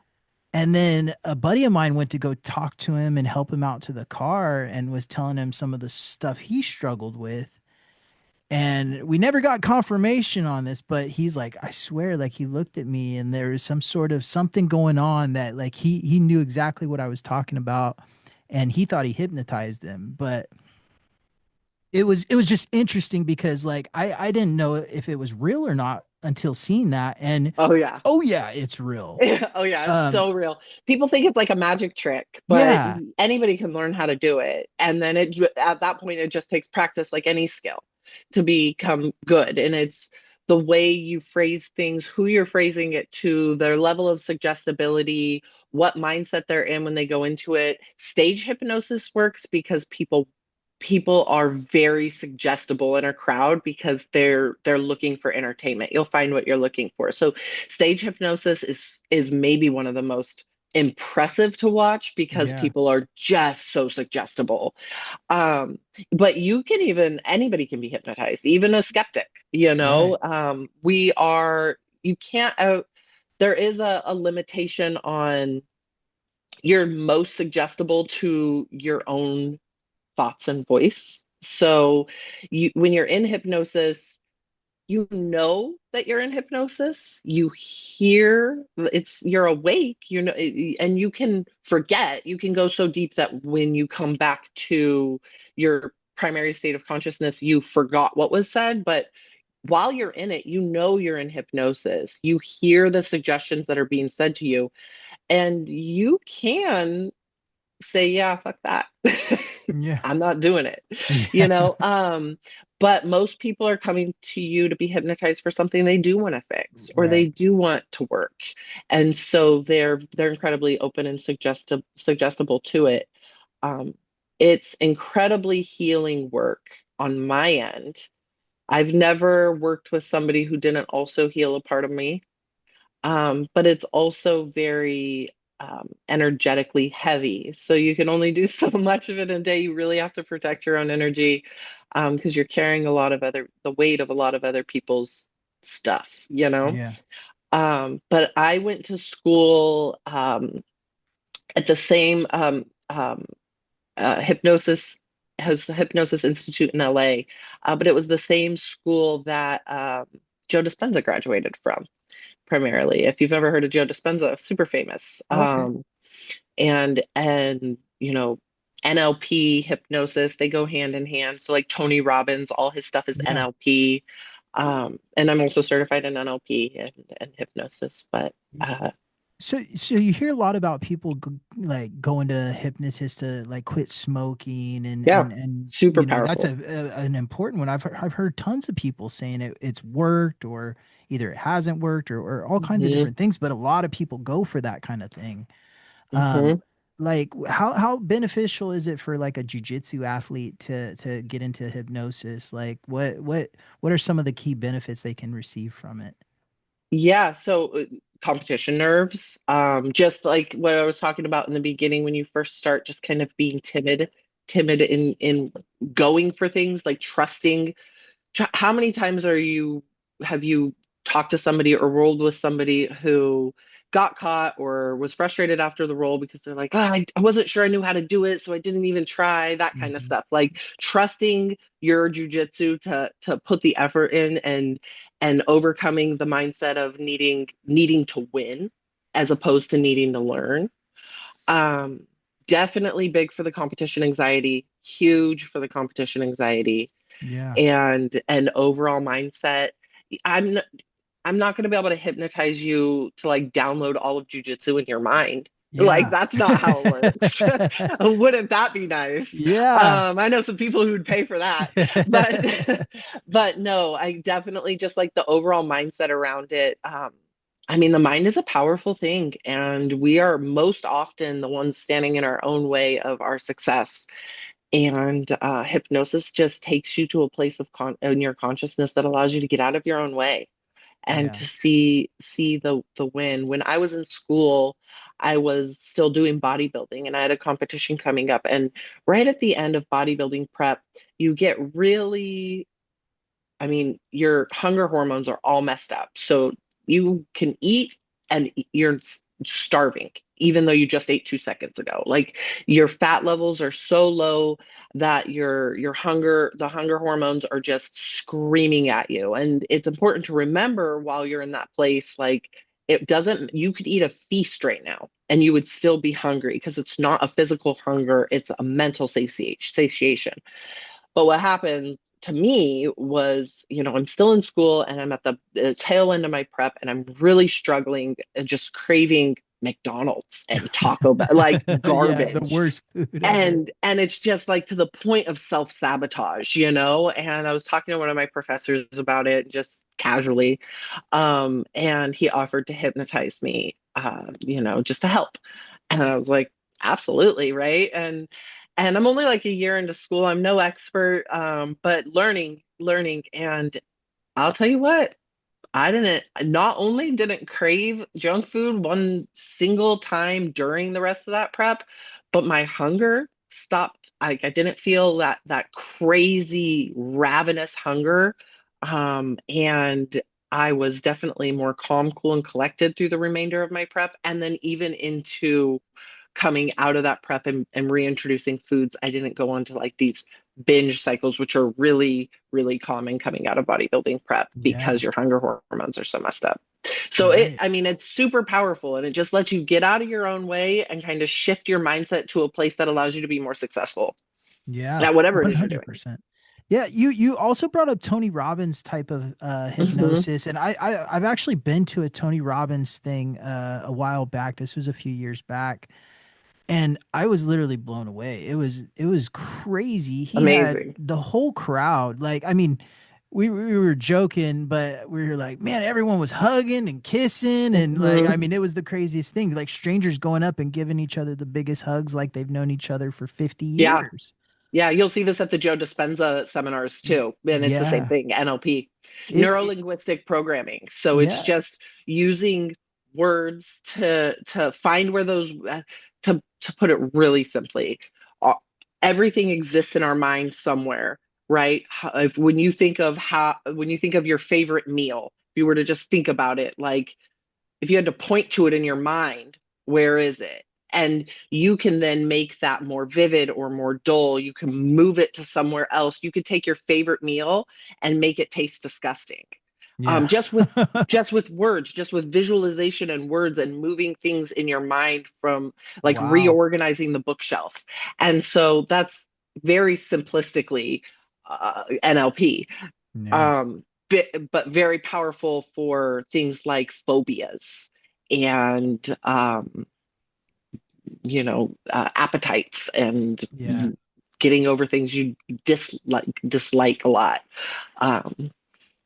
and then a buddy of mine went to go talk to him and help him out to the car and was telling him some of the stuff he struggled with. And we never got confirmation on this, but he's like, I swear, like he looked at me and there was some sort of something going on that like he knew exactly what I was talking about, and he thought he hypnotized him, but it was just interesting because like I didn't know if it was real or not until seeing that, and Oh yeah. oh yeah, it's real. Oh yeah, it's Um so real. People think it's like a magic trick, but yeah, anybody can learn how to do it. And then at that point it just takes practice like any skill to become good. And it's the way you phrase things, who you're phrasing it to, their level of suggestibility, what mindset they're in when they go into it. Stage hypnosis works because people are very suggestible in a crowd because they're looking for entertainment. You'll find what you're looking for. So stage hypnosis is maybe one of the most impressive to watch because yeah, people are just so suggestible. um but anybody can be hypnotized, even a skeptic, right, we are you can't there is a limitation on you're most suggestible to your own thoughts and voice. So when you're in hypnosis, you know that you're in hypnosis. You hear you're awake, and you can forget. You can go so deep that when you come back to your primary state of consciousness, you forgot what was said, but while you're in it, you know you're in hypnosis. You hear the suggestions that are being said to you, and you can say, yeah, fuck that. yeah, I'm not doing it, you yeah, know. But most people are coming to you to be hypnotized for something they do want to fix or they right, do want to work. And so they're incredibly open and suggestible to it. Um, it's incredibly healing work on my end. I've never worked with somebody who didn't also heal a part of me. But it's also very energetically heavy. So you can only do so much of it in a day. You really have to protect your own energy because you're carrying the weight of a lot of other people's stuff, you know? yeah, But I went to school at the same hypnosis has a hypnosis institute in LA, but it was the same school that Joe Dispenza graduated from primarily. If you've ever heard of Joe Dispenza, super famous. okay, And NLP, hypnosis, they go hand in hand. So like Tony Robbins, all his stuff is yeah. NLP. And I'm also certified in NLP and hypnosis. But So you hear a lot about people like going to hypnotists to like quit smoking, and yeah, super that's powerful. an important one. I've heard tons of people saying it's worked, or either it hasn't worked, or all kinds of Hmm. different things. But a lot of people go for that kind of thing. Um, Hmm. like how beneficial is it for like a jujitsu athlete to get into hypnosis? Like what are some of the key benefits they can receive from it? Yeah, so competition nerves, just like what I was talking about in the beginning when you first start, just kind of being timid in going for things, like trusting. How many times have you talked to somebody or rolled with somebody who got caught or was frustrated after the roll because they're like, "Ah, I wasn't sure I knew how to do it, so I didn't even try," that kind of Hmm. stuff. Like trusting your jujitsu to put the effort in and overcoming the mindset of needing to win as opposed to needing to learn. Um, Definitely big for the competition anxiety, huge for the competition anxiety Yeah. and overall mindset. I'm I'm not going to be able to hypnotize you to like download all of jujitsu in your mind. Like, Yeah. that's not how it works. Wouldn't that be nice? Yeah. I know some people who'd pay for that, but but no, I definitely just like the overall mindset around it. I mean, the mind is a powerful thing, and we are most often the ones standing in our own way of our success. And hypnosis just takes you to a place of in your consciousness that allows you to get out of your own way and Yeah. to see the win. When I was in school, I was still doing bodybuilding and I had a competition coming up. And right at the end of bodybuilding prep, you get really, I mean, your hunger hormones are all messed up. So you can eat and you're starving, even though you just ate 2 seconds ago. Like, your fat levels are so low that the hunger hormones are just screaming at you. And it's important to remember while you're in that place, like, it doesn't, you could eat a feast right now and you would still be hungry because it's not a physical hunger, it's a mental satiation. But what happened to me was, I'm still in school and I'm at the tail end of my prep and I'm really struggling and just craving McDonald's and Taco Bell, like Yeah, the garbage. worst food ever. And it's just like to the point of self-sabotage. And I was talking to one of my professors about it just casually. And he offered to hypnotize me, just to help. And I was like, absolutely, right? And I'm only like a year into school. I'm no expert, but learning. And I'll tell you what, I didn't, not only didn't crave junk food one single time during the rest of that prep, but my hunger stopped. I didn't feel that crazy ravenous hunger. And I was definitely more calm, cool, and collected through the remainder of my prep. And then even into coming out of that prep and reintroducing foods, I didn't go on to like these binge cycles, which are really, really common coming out of bodybuilding prep Yeah. because your hunger hormones are so messed up. So Right. I mean, it's super powerful and it just lets you get out of your own way and kind of shift your mindset to a place that allows you to be more successful Yeah. at whatever it is you're doing. 100%. Yeah, you also brought up Tony Robbins type of Hmm. hypnosis, and I've actually been to a Tony Robbins thing a while back. This was a few years back, and I was literally blown away. It was crazy. He had Amazing. the whole crowd. Like, I mean, we were joking, but we were like, man, everyone was hugging and kissing, and like, I Hmm. mean, it was the craziest thing. Like strangers going up and giving each other the biggest hugs, like they've known each other for 50 Yeah. years. Yeah, you'll see this at the Joe Dispenza seminars too. And it's the same Yeah. thing, NLP, It neuro-linguistic programming. So it's yeah. just using words to find where those to put it really simply. uh, Everything exists in our mind somewhere, right? If when you think of your favorite meal, if you were to just think about it, like if you had to point to it in your mind, where is it? And you can then make that more vivid or more dull. You can move it to somewhere else. You could take your favorite meal and make it taste disgusting. Yeah. Just with words, just with visualization and words and moving things in your mind from like Wow. reorganizing the bookshelf. And so that's very simplistically NLP, Yeah. um, but very powerful for things like phobias and appetites and Yeah. getting over things you dislike a lot. Um,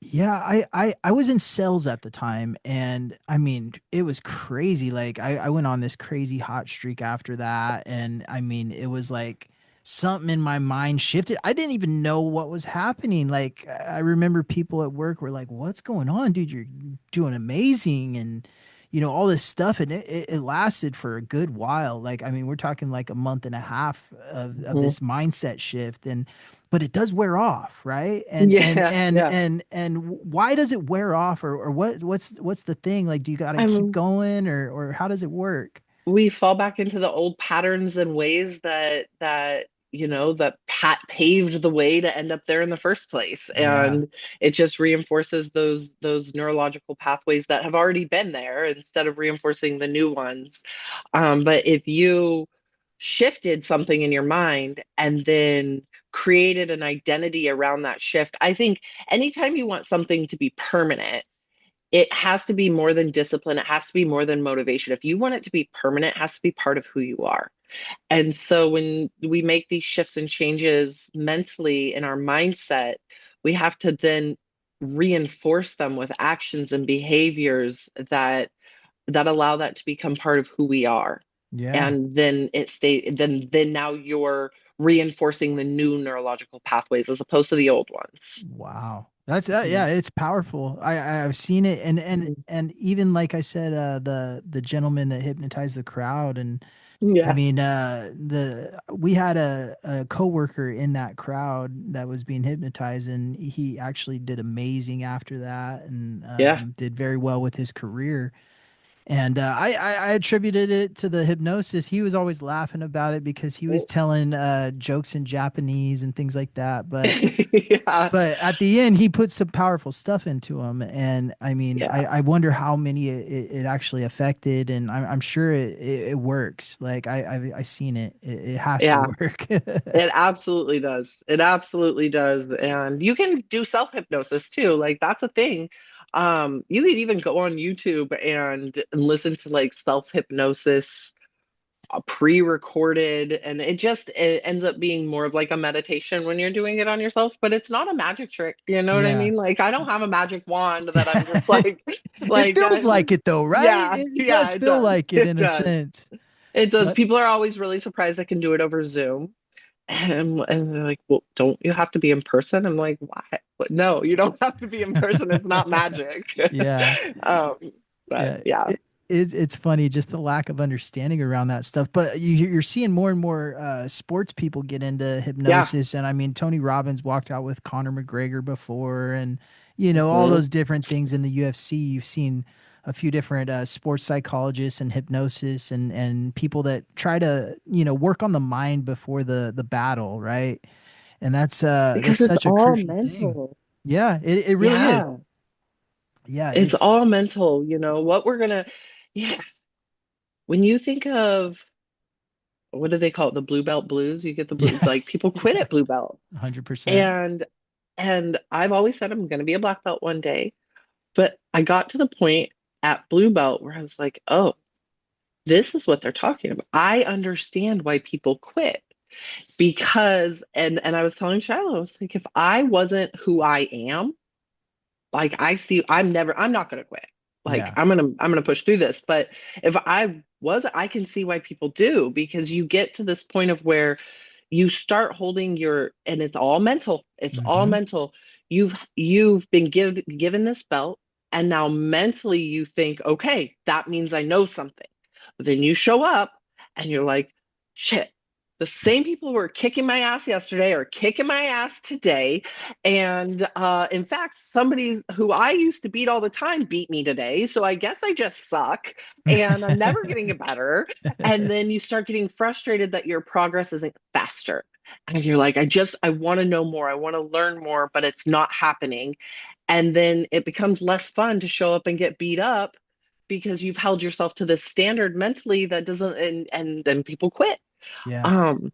Yeah, I was in sales at the time, and I mean it was crazy. Like I went on this crazy hot streak after that, and I mean it was like something in my mind shifted. I didn't even know what was happening. Like I remember people at work were like, "What's going on, dude? You're doing amazing," and all this stuff, and it lasted for a good while. Like I mean, we're talking like a month and a half of mhm. this mindset shift, and but it does wear off, right? And and Yeah, and yeah. and and why does it wear off, or what's the thing? Like, do you got to I keep mean, going, or how does it work? we fall back into the old patterns and ways that paved the way to end up there in the first place, Yeah. and it just reinforces those neurological pathways that have already been there instead of reinforcing the new ones. But if you shifted something in your mind and then created an identity around that shift, I think anytime you want something to be permanent, it has to be more than discipline. It has to be more than motivation. If you want it to be permanent, it has to be part of who you are. And so when we make these shifts and changes mentally in our mindset, we have to then reinforce them with actions and behaviors that allow that to become part of who we are. Yeah. And then then now you're reinforcing the new neurological pathways as opposed to the old ones. Wow. That's Mhm. yeah, it's powerful. I've seen it, Mhm. and even like I said, the gentleman that hypnotized the crowd, and I Yeah. mean, the we had a coworker in that crowd that was being hypnotized, and he actually did amazing after that, and Yeah. did very well with his career. And I attributed it to the hypnosis. He was always laughing about it because he was telling jokes in Japanese and things like that. Yeah. But at the end, he put some powerful stuff into him, and I mean, Yeah. I wonder how many it actually affected, and I'm sure it works. Like I seen it. It has to Yeah. work. It absolutely does. It absolutely does. And you can do self-hypnosis too. Like that's a thing. You could even go on YouTube and listen to like self-hypnosis pre-recorded, and it ends up being more of like a meditation when you're doing it on yourself, but it's not a magic trick. You know what I Yeah. mean? Like I don't have a magic wand that I'm just like It like feels like it though, right? yeah, It yeah, does it feel does. like it It in a does. sense. It does. But People are always really surprised I can do it over Zoom. And they're like, well, don't you have to be in person? I'm like, why? But no, you don't have to be in person. It's not magic. yeah. um, but Yeah, yeah, it's funny just the lack of understanding around that stuff. But you're seeing more and more sports people get into yeah. hypnosis, and I mean Tony Robbins walked out with Conor McGregor before, and you know all Hmm. those different things in the UFC. You've seen a few different sports psychologists and hypnosis, and people that try to work on the mind before the battle, right? And that's Because it's such a all crucial thing. mental. Yeah, it really is. Yeah, Yeah, it's it's all mental. What we're gonna, yeah. When you think of what do they call it, the blue belt blues, you get the blue, yeah, like people quit at blue belt. 100%. And I've always said I'm gonna be a black belt one day, but I got to the point at blue belt where I was like, oh, this is what they're talking about. I understand why people quit because and I was telling Shiloh, I was like, if I wasn't who I am, like I'm not gonna quit. Like Yeah. I'm gonna push through this. But if I was, I can see why people do, because you get to this point of where you start holding and it's all mental. It's all Hmm. mental. You've been given this belt, and now mentally you think, okay, that means I know something. But then you show up and you're like, shit, the same people who were kicking my ass yesterday are kicking my ass today. And in fact, somebody who I used to beat all the time beat me today. So I guess I just suck and I'm never getting better. And then you start getting frustrated that your progress isn't faster. And you're like, I want to know more. I want to learn more, but it's not happening. And then it becomes less fun to show up and get beat up because you've held yourself to this standard mentally that doesn't, and then people quit. Yeah. Um,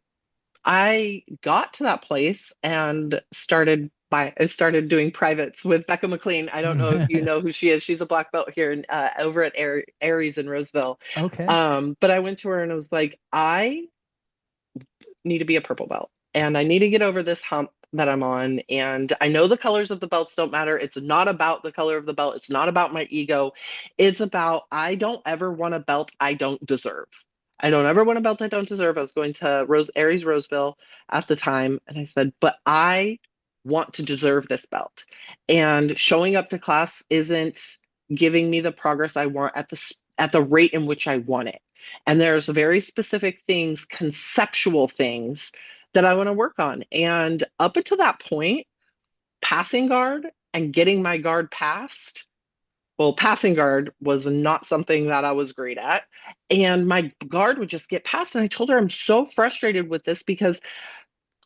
I got to that place and I started doing privates with Becca McLean. I don't know if you know who she is. She's a black belt here over at Aries in Roseville. Okay. But I went to her and I was like, I need to be a purple belt and I need to get over this hump that I'm on. And I know the colors of the belts don't matter. It's not about the color of the belt. It's not about my ego. It's about I don't ever want a belt I don't deserve. I don't ever want a belt I don't deserve. I was going to Aries Roseville at the time, and I said, but I want to deserve this belt. And showing up to class isn't giving me the progress I want at the rate in which I want it. And there's very specific things, conceptual things that I want to work on. And up until that point, passing guard and getting my guard passed, well, passing guard was not something that I was great at. And my guard would just get passed. And I told her I'm so frustrated with this because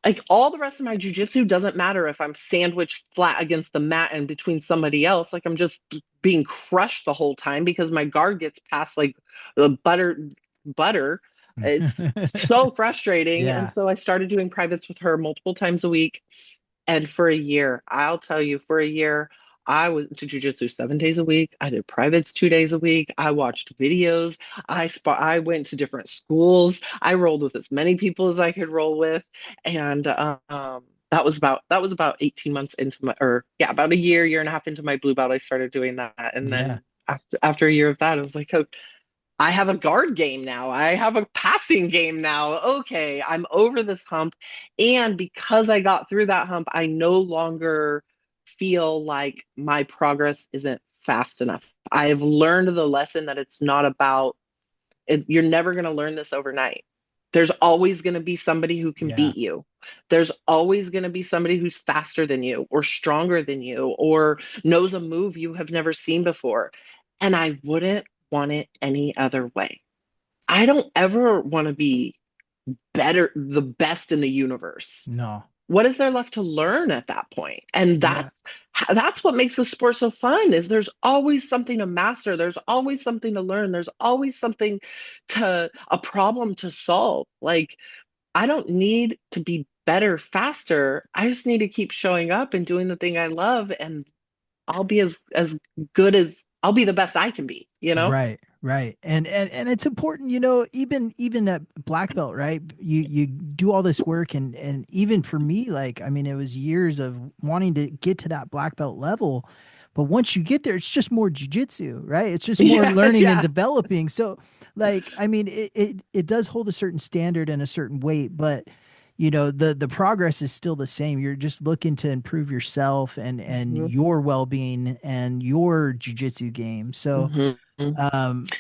like all the rest of my jujitsu doesn't matter if I'm sandwiched flat against the mat and between somebody else. Like I'm just being crushed the whole time because my guard gets past like the butter. It's so frustrating. And Yeah. so I started doing privates with her multiple times a week. And for a year, I'll tell you, for a year, I was to jujitsu 7 days a week. I did privates 2 days a week. I watched videos. I went to different schools. I rolled with as many people as I could roll with, and that was about 18 months into my, or yeah, about a year and a half into my blue belt. I started doing that, and Yeah. then after a year of that, I was like, oh, I have a guard game now. I have a passing game now. Okay, I'm over this hump. And because I got through that hump, I no longer feel like my progress isn't fast enough. I have learned the lesson that it's not about you're never going to learn this overnight. There's always going to be somebody who can Yeah. beat you. There's always going to be somebody who's faster than you or stronger than you or knows a move you have never seen before. And I wouldn't want it any other way. I don't ever want to be better, the best in the universe. No. What is there left to learn at that point? And Yeah. that's what makes the sport so fun is there's always something to master, there's always something to learn, there's always something to a problem to solve. Like I don't need to be better faster. I just need to keep showing up and doing the thing I love, and I'll be as good as I'll be the best I can be, you know? Right, right. And it's important, even at black belt, right? You do all this work and even for me, like, I mean, it was years of wanting to get to that black belt level. But once you get there, it's just more jujitsu, right? It's just more Yeah, learning and yeah. developing. So, like, I mean, it does hold a certain standard and a certain weight, but the progress is still the same. You're just looking to improve yourself and Hmm. your well-being and your jujitsu game. So, Hmm.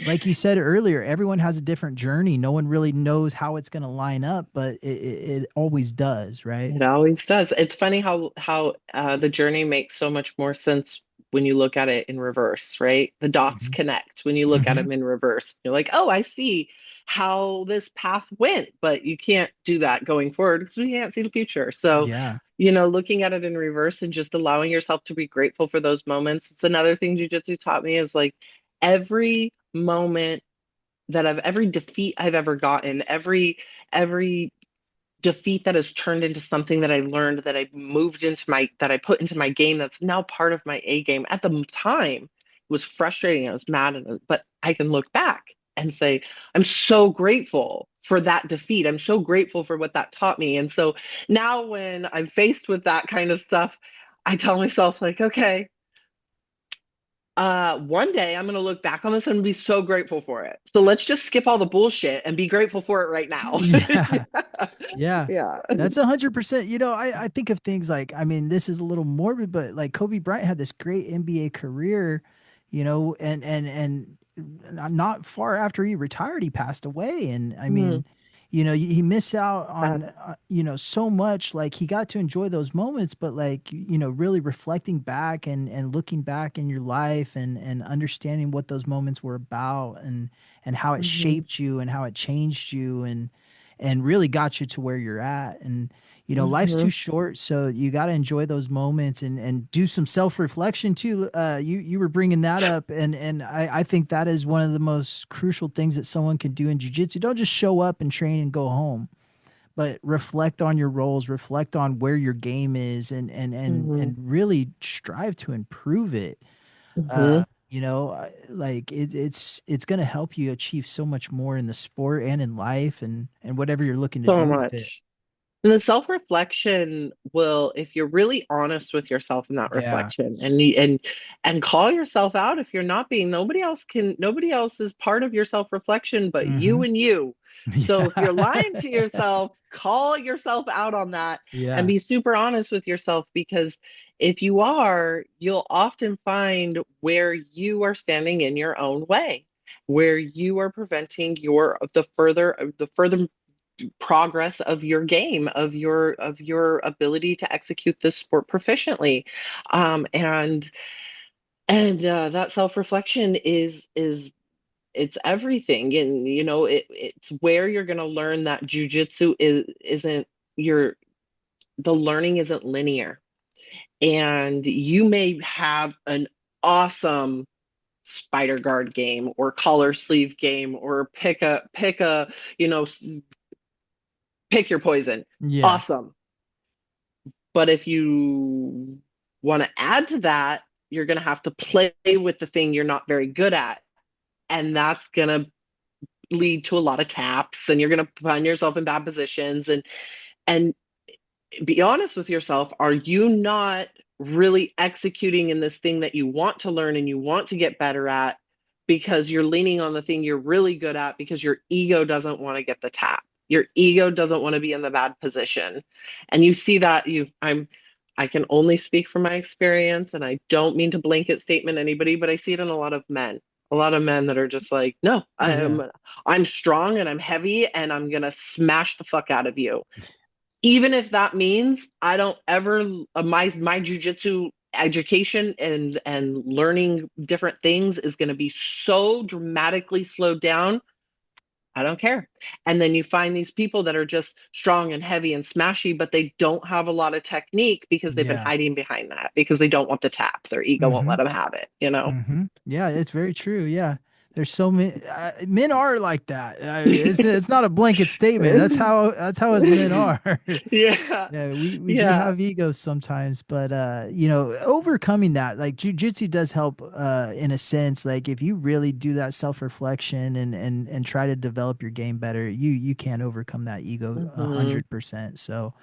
like you said earlier, everyone has a different journey. No one really knows how it's going to line up, but it always does, right? It always does. It's funny how the journey makes so much more sense when you look at it in reverse, right? The dots Hmm. connect when you look at Hmm. them in reverse. You're like, oh, I see how this path went, but you can't do that going forward because we can't see the future. So, Yeah. looking at it in reverse and just allowing yourself to be grateful for those moments. It's another thing jujitsu taught me is like every moment every defeat I've ever gotten, every defeat that has turned into something that I learned that I put into my game that's now part of my A game. At the time, it was frustrating. I was mad, but I can look back and say, I'm so grateful for that defeat. I'm so grateful for what that taught me. And so now when I'm faced with that kind of stuff, I tell myself, like, okay, one day I'm going to look back on this and be so grateful for it. So let's just skip all the bullshit and be grateful for it right now. Yeah. Yeah. Yeah. That's 100%. I think of things like, I mean, this is a little morbid, but like Kobe Bryant had this great NBA career, and not far after he retired, he passed away. And I Mm, mean, he missed out that, on, so much. Like he got to enjoy those moments, but like, really reflecting back and looking back in your life and understanding what those moments were about and how it mhm, shaped you and how it changed you and really got you to where you're at. And life's too mhm. short, so you got to enjoy those moments and do some self-reflection too. You were bringing that up, and I think that is one of the most crucial things that someone can do in jiu-jitsu. Don't just show up and train and go home, but reflect on your roles, reflect on where your game is, and Mhm, really strive to improve it. mhm. Like it's going to help you achieve so much more in the sport and in life and whatever you're looking to So do with it. much. And the self-reflection will, if you're really honest with yourself in that Yeah. reflection and call yourself out if you're not being, nobody else is part of your self-reflection but you Hmm. and you. So if you're lying Yeah. to yourself, call yourself out on that and Yeah. be super honest with yourself because if you are, you'll often find where you are standing in your own way, where you are preventing the further progress of your game of your ability to execute this sport proficiently and that self-reflection is it's everything and it's where you're going to learn that jujitsu isn't your the learning isn't linear and you may have an awesome spider guard game or collar sleeve game or you know pick your poison. Yeah. Awesome. But if you want to add to that, you're going to have to play with the thing you're not very good at. And that's going to lead to a lot of taps, and you're going to find yourself in bad positions. And be honest with yourself. Are you not really executing in this thing that you want to learn and you want to get better at, because you're leaning on the thing you're really good at because your ego doesn't want to get the tap? Your ego doesn't want to be in the bad position. And you see that I can only speak from my experience, and I don't mean to blanket statement anybody, but I see it in a lot of men. A lot of men that are just like, no, Yeah. I'm strong and I'm heavy and I'm gonna smash the fuck out of you, even if that means I don't ever my jujitsu education and learning different things is going to be so dramatically slowed down. I don't care. And then you find these people that are just strong and heavy and smashy, but they don't have a lot of technique because they've been Yeah. hiding behind that because they don't want the tap. Their ego won't Mm-hmm. let them have it, you know? Mm-hmm. Yeah, it's very true. Yeah. There's so many men are like that. It's not a blanket statement. That's how us men are. Yeah. Yeah, we do Yeah. have egos sometimes, but overcoming that, like jujitsu does help in a sense. Like if you really do that self-reflection and try to develop your game better, you can overcome that ego a Hmm. 100%. So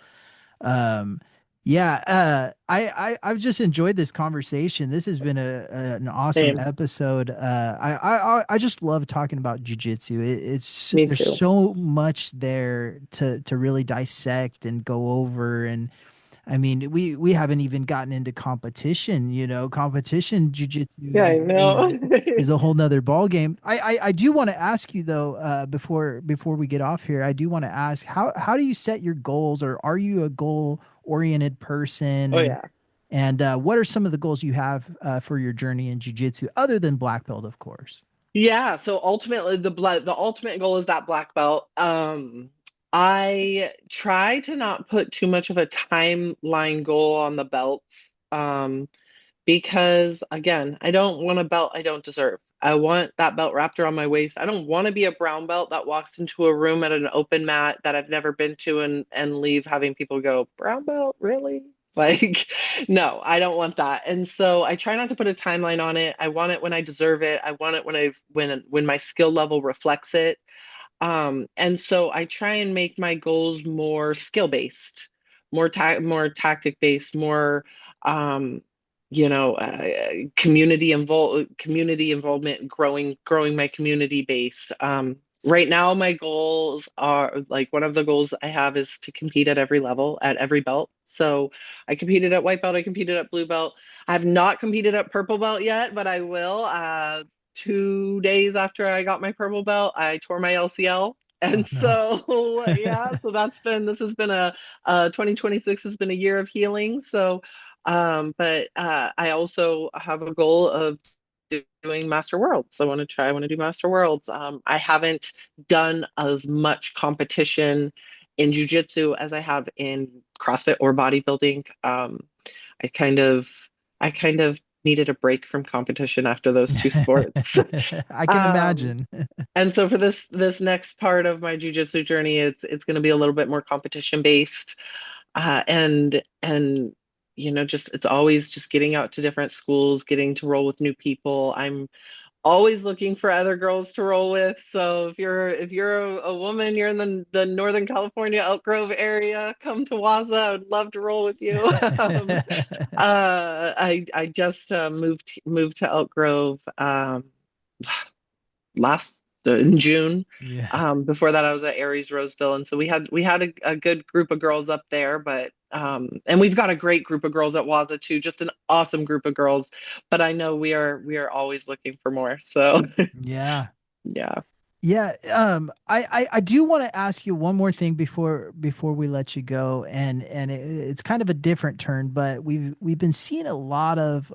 um yeah, I've just enjoyed this conversation. This has been an awesome Same. episode. I just love talking about jujitsu. It's Me there's too. so much there to really dissect and go over. And I mean, we haven't even gotten into competition. Competition Yeah, jujitsu I know. is a whole nother ball game. I do want to ask you though, before we get off here, I do want to ask how do you set your goals, or are you a goal oriented person? Oh And yeah. what are some of the goals you have for your journey in jujitsu, other than black belt, of course? Yeah, so ultimately the ultimate goal is that black belt. I try to not put too much of a timeline goal on the belts. Because again, I don't want a belt I don't deserve. I want that belt wrapped around my waist. I don't want to be a brown belt that walks into a room at an open mat that I've never been to and leave having people go, "Brown belt, really?" Like, no, I don't want that. And so I try not to put a timeline on it. I want it when I deserve it. I want it when my skill level reflects it. And so I try and make my goals more skill based, more tactic based, more um, community involvement, growing my community base. Right now, my goals are like one of the goals I have is to compete at every level, at every belt. So I competed at white belt, I competed at blue belt. I have not competed at purple belt yet, but I will. 2 days after I got my purple belt, I tore my LCL. Oh And no. so, yeah, so this has been 2026 has been a year of healing. So, but I also have a goal of doing Master Worlds. I want to do Master Worlds. I haven't done as much competition in Jiu-Jitsu as I have in CrossFit or bodybuilding. I kind of I kind of needed a break from competition after those two sports. I can Um, imagine. and so for this next part of my jujitsu journey, it's going to be a little bit more competition based, and just it's always just getting out to different schools, getting to roll with new people. I'm always looking for other girls to roll with. So if you're a woman, you're in the Northern California Elk Grove area, come to Waza. I would love to roll with you. I just moved to Elk Grove last in June. Yeah. Before that, I was at Aries Roseville, and so we had a good group of girls up there. But and we've got a great group of girls at Waza too, just an awesome group of girls. But I know we are always looking for more. So Yeah. yeah. Yeah, I do want to ask you one more thing before we let you go, and it's kind of a different turn, but we've been seeing a lot of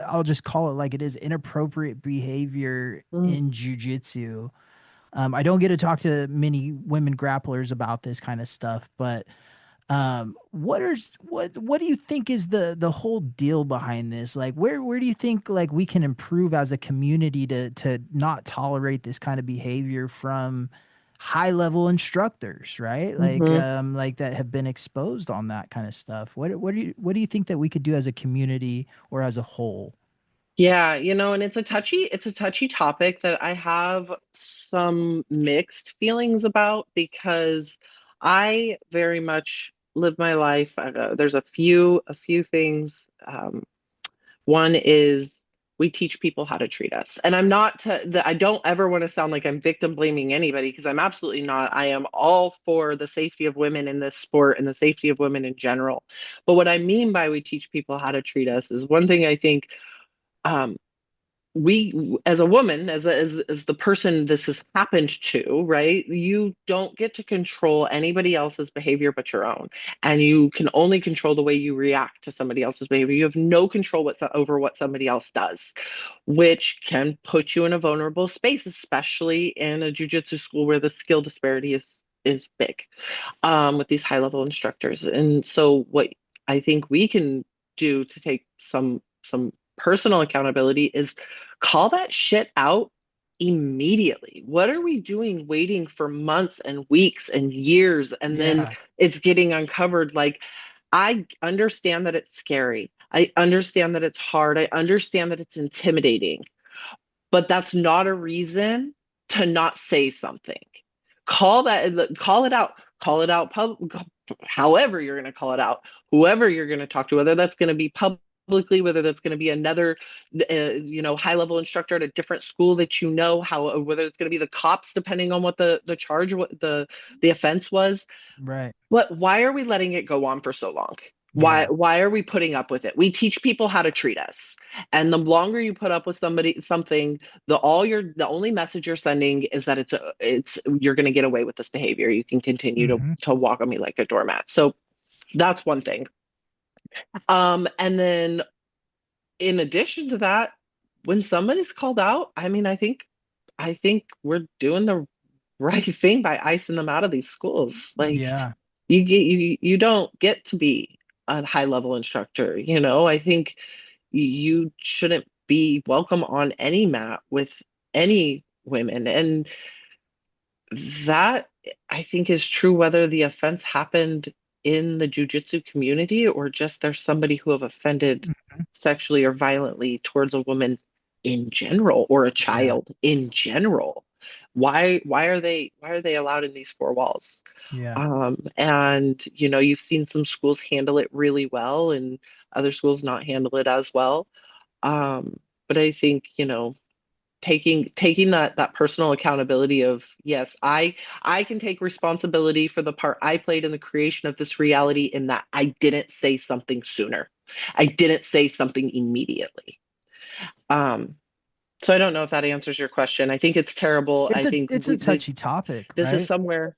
I'll just call it like it is, inappropriate behavior Mm. in jujitsu. I don't get to talk to many women grapplers about this kind of stuff, but what do you think is the whole deal behind this? Like where do you think like we can improve as a community to not tolerate this kind of behavior from high level instructors, right? Hmm. Like that have been exposed on that kind of stuff. What do you think that we could do as a community or as a whole? Yeah, and it's a touchy topic that I have some mixed feelings about because I very much live my life. There's a few things. One is we teach people how to treat us. And I don't ever want to sound like I'm victim blaming anybody because I'm absolutely not. I am all for the safety of women in this sport and the safety of women in general. But what I mean by we teach people how to treat us is one thing I think um, we as a woman as the person this has happened to, right, you don't get to control anybody else's behavior but your own, and you can only control the way you react to somebody else's behavior. You have no control over what somebody else does, which can put you in a vulnerable space, especially in a jiu-jitsu school where the skill disparity is big, with these high level instructors. And so what I think we can do to take some personal accountability is call that shit out immediately. What are we doing waiting for months and weeks and years and then Yeah. it's getting uncovered? Like, I understand that it's scary. I understand that it's hard. I understand that it's intimidating, but that's not a reason to not say something. Call it out, however you're going to call it out, whoever you're going to talk to, whether that's going to be publicly, whether that's going to be another, high level instructor at a different school that whether it's going to be the cops, depending on what the charge, what the offense was. Right. Why are we letting it go on for so long? Why Yeah. why are we putting up with it? We teach people how to treat us. And the longer you put up with something, the only message you're sending is that it's you're going to get away with this behavior. You can continue to Hmm. to walk on me like a doormat. So that's one thing. And then in addition to that, when somebody's called out, I mean, I think we're doing the right thing by icing them out of these schools. Like, Yeah. you don't get to be a high level instructor. I think you shouldn't be welcome on any mat with any women. And that, I think, is true whether the offense happened in the jujitsu community or just there's somebody who have offended Mhm. sexually or violently towards a woman in general or a Yeah. child in general. Why are they allowed in these four walls? Yeah. And you've seen some schools handle it really well and other schools not handle it as well. But I think, taking that personal accountability of, yes, I can take responsibility for the part I played in the creation of this reality in that I didn't say something sooner. I didn't say something immediately. Um, so I don't know if that answers your question. I think it's terrible. I think It's a touchy topic, this is right? somewhere.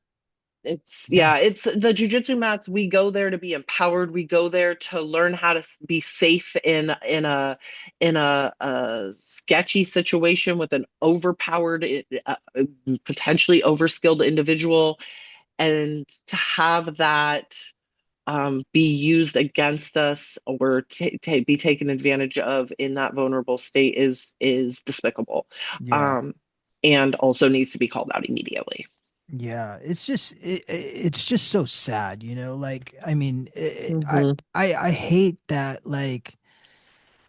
Yeah. It's the jujitsu mats. We go there to be empowered. We go there to learn how to be safe in a sketchy situation with an overpowered, potentially overskilled individual, and to have that be used against us or be taken advantage of in that vulnerable state is despicable, Yeah. um, and also needs to be called out immediately. Yeah, it's just so sad, like I mean, Hmm. I hate that, like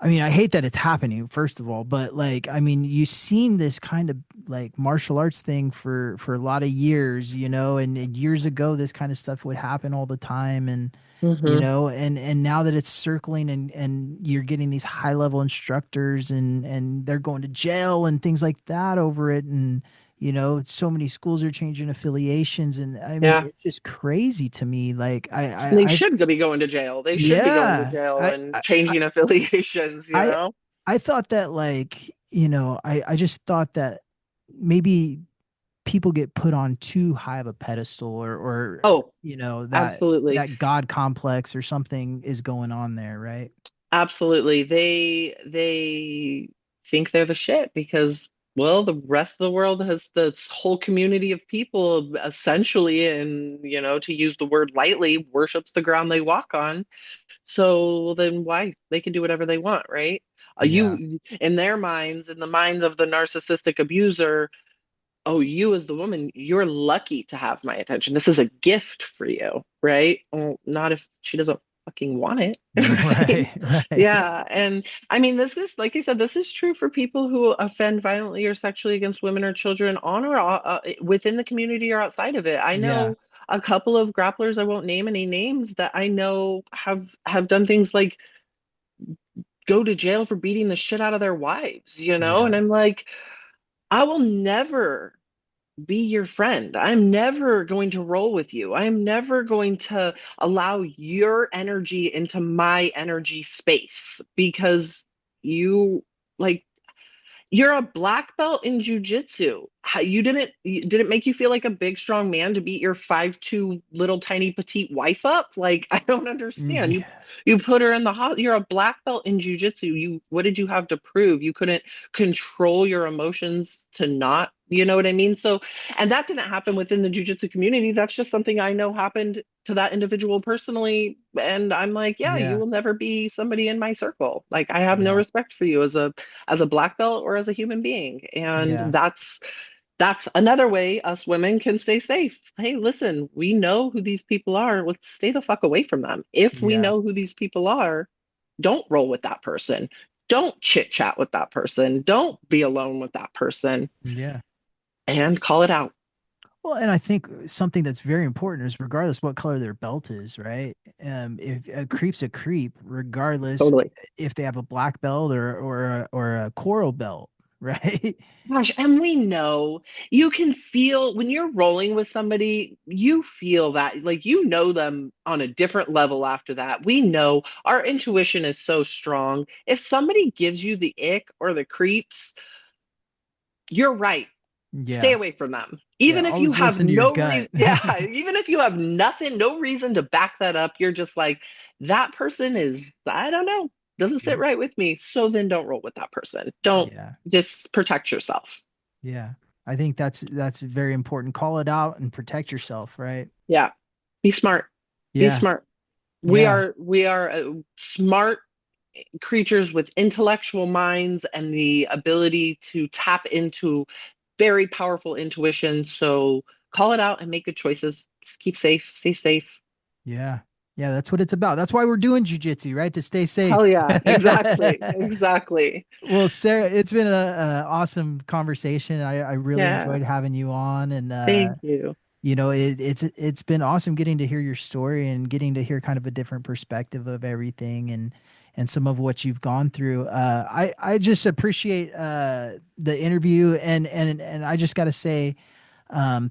I mean, I hate that it's happening, first of all, but like, I mean, you've seen this kind of like martial arts thing for a lot of years, and years ago this kind of stuff would happen all the time, and Hmm. and now that it's circling, and you're getting these high level instructors, and they're going to jail and things like that over it, and so many schools are changing affiliations, and I mean, Yeah. it's just crazy to me. Like They I should be going to jail. They should be going to yeah, jail I and I changing affiliations, you I know? I thought that, like, I just thought that maybe people get put on too high of a pedestal, or Oh, that absolutely. that God complex or something is going on there, right? Absolutely. They think they're the shit because, well, the rest of the world has this whole community of people essentially, and, to use the word lightly, worships the ground they walk on. So then why? They can do whatever they want, right? Yeah. In their minds, in the minds of the narcissistic abuser, oh, you as the woman, you're lucky to have my attention. This is a gift for you, right? Well, not if she doesn't fucking want it, right? Right, right. Yeah. And I mean, this is, like I said, this is true for people who offend violently or sexually against women or children on or within the community or outside of it. I Yeah, know a couple of grapplers, I won't name any names, that I know have done things like go to jail for beating the shit out of their wives, you know? yeah, And I'm like, I will never be your friend. I'm never going to roll with you. I'm never going to allow your energy into my energy space because you like you're a black belt in jujitsu. Did it make you feel like a big strong man to beat your 5'2" little tiny petite wife up? Like I don't understand. You yeah, you put her in the hot. You're a black belt in jujitsu. You what did you have to prove? You couldn't control your emotions to not, you know what I mean? So, and that didn't happen within the jujitsu community. That's just something I know happened to that individual personally. And I'm like, yeah, you yeah, will never be somebody in my circle. Like I have no yeah, respect for you as a black belt or as a human being. And yeah, that's another way us women can stay safe. Hey, listen, we know who these people are. Let's stay the fuck away from them. If we yeah, know who these people are, don't roll with that person. Don't chit chat with that person. Don't be alone with that person yeah. and call it out. Well, and I think something that's very important is regardless what color their belt is, right? If a creep's a creep, regardless Totally. if they have a black belt or a coral belt, right? Gosh, and we know you can feel when you're rolling with somebody, you feel that like you know them on a different level after that. We know our intuition is so strong. If somebody gives you the ick or the creeps, you're right. Stay Yeah, away from them. yeah. Even if you Always have listen to your no reason, gut. yeah, even if you have nothing, no reason to back that up, you're just like, that person is, I don't know, doesn't sit Yeah, right with me. So then don't roll with that person. Don't yeah, just protect yourself. yeah. I think that's very important. Call it out and protect yourself, right? Yeah. Be smart. Be Yeah, smart. yeah, We are smart creatures with intellectual minds and the ability to tap into very powerful intuition. So call it out and make good choices. Just keep safe, stay safe. yeah, yeah. That's what it's about. That's why we're doing jujitsu, right? To stay safe. Hell yeah, exactly. Exactly. Well, Sarah, it's been a awesome conversation. I really Yeah. enjoyed having you on, and Thank you. it's been awesome getting to hear your story and getting to hear kind of a different perspective of everything and some of what you've gone through. I just appreciate the interview and I just got to say.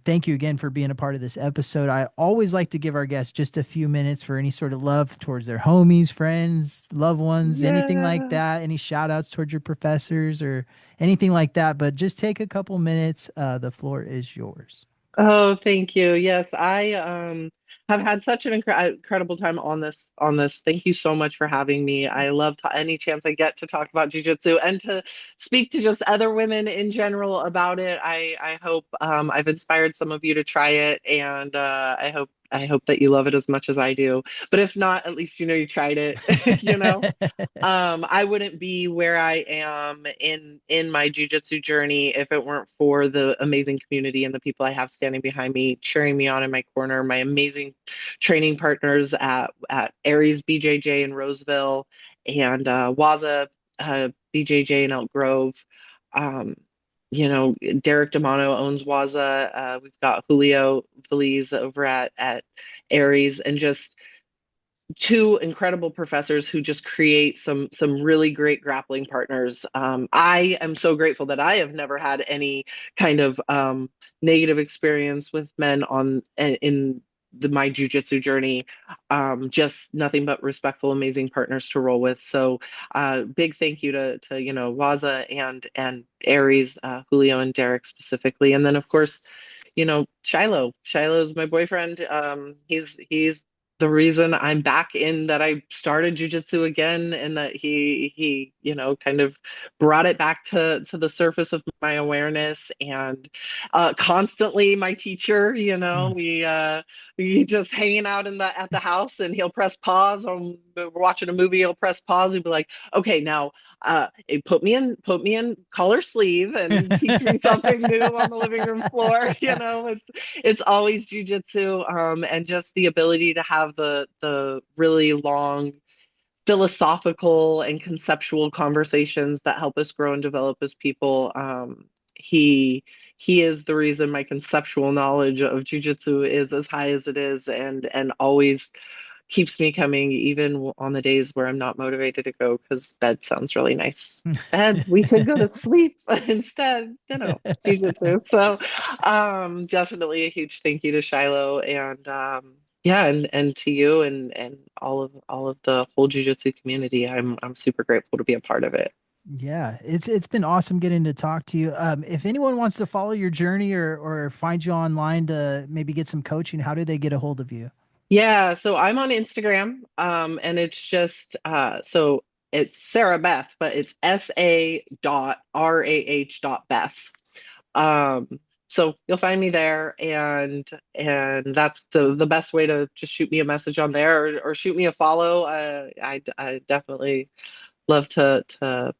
Thank you again for being a part of this episode. I always like to give our guests just a few minutes for any sort of love towards their homies, friends, loved ones, anything like Yeah. that. Any shout outs towards your professors or anything like that. But just take a couple minutes. The floor is yours. Oh, thank you. Yes, I have had such an incredible time on this. Thank you so much for having me. I love any chance I get to talk about jujitsu and to speak to just other women in general about it. I hope I've inspired some of you to try it, and I hope that you love it as much as I do. But if not, at least you know you tried it. You know. I wouldn't be where I am in my jujitsu journey if it weren't for the amazing community and the people I have standing behind me, cheering me on in my corner, my amazing training partners at Aries BJJ in Roseville and Waza BJJ in Elk Grove. Um, you know, Derek D'Amano owns Waza. We've got Julio Feliz over at Aries, and just two incredible professors who just create some really great grappling partners. I am so grateful that I have never had any kind of negative experience with men on in my jujitsu journey. Just nothing but respectful, amazing partners to roll with. So, big thank you to you know Waza and Aries, Julio and Derek specifically, and then of course you know, Shiloh. Shiloh's my boyfriend. He's the reason I'm back in that I started jujitsu again, and that he you know kind of brought it back to the surface of my awareness, and constantly my teacher. You know, Mm, we just hanging out in the at the house, and he'll press pause on we're watching a movie, he'll press pause and be like, okay, now put me in collar sleeve and teach me something new on the living room floor. It's always jujitsu, and just the ability to have the really long philosophical and conceptual conversations that help us grow and develop as people. He is the reason my conceptual knowledge of jiu-jitsu is as high as it is, and always keeps me coming, even on the days where I'm not motivated to go, because bed sounds really nice. Bed, we could go to sleep instead, jiu-jitsu. So definitely a huge thank you to Shiloh, and yeah, and to you, and all of the whole jiu-jitsu community. I'm super grateful to be a part of it. Yeah, it's been awesome getting to talk to you. If anyone wants to follow your journey or find you online to maybe get some coaching, how do they get a hold of you? Yeah, so I'm on Instagram, and it's just so it's Sarah Beth, but it's SA.RAH.Beth. So you'll find me there, and that's the best way to just shoot me a message on there, or shoot me a follow. I definitely love to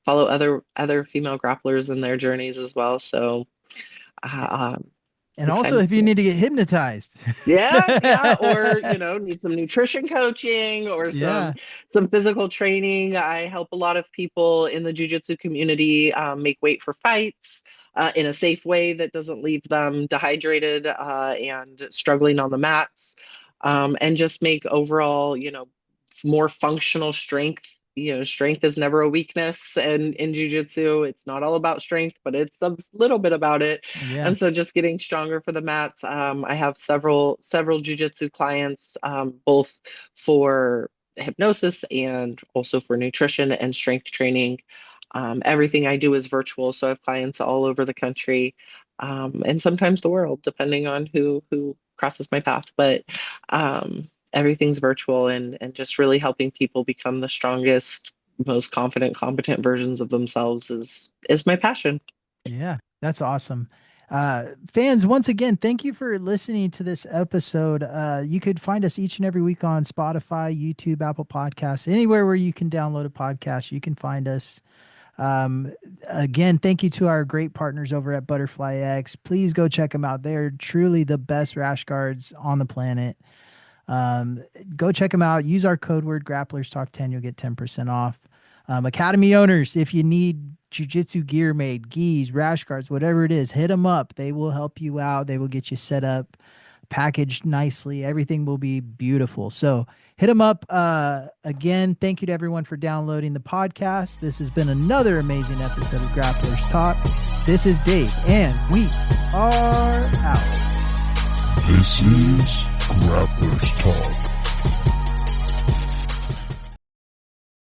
follow other female grapplers in their journeys as well. So and also if you need to get hypnotized. Yeah, or need some nutrition coaching, or Yeah. some physical training. I help a lot of people in the jiu-jitsu community make weight for fights in a safe way that doesn't leave them dehydrated and struggling on the mats, and just make overall more functional strength. Strength is never a weakness, and in jiu-jitsu it's not all about strength, but it's a little bit about it. Yeah. And so just getting stronger for the mats. I have several jiu-jitsu clients, both for hypnosis and also for nutrition and strength training. Everything I do is virtual, so I have clients all over the country, and sometimes the world, depending on who crosses my path. But everything's virtual, and just really helping people become the strongest, most confident, competent versions of themselves is my passion. Yeah, that's awesome. Fans, once again, thank you for listening to this episode. You could find us each and every week on Spotify, YouTube, Apple Podcasts, anywhere where you can download a podcast, you can find us. Again, thank you to our great partners over at Butterfly X. Please go check them out. They're truly the best rash guards on the planet. Go check them out. Use our code word Grapplers Talk 10. You'll get 10% off. Academy owners, if you need jiu-jitsu gear made, gis, rash guards, whatever it is, hit them up. They will help you out. They will get you set up, packaged nicely. Everything will be beautiful. So hit them up. Again, thank you to everyone for downloading the podcast. This has been another amazing episode of Grapplers Talk. This is Dave, and we are out. This is Grapplers Talk.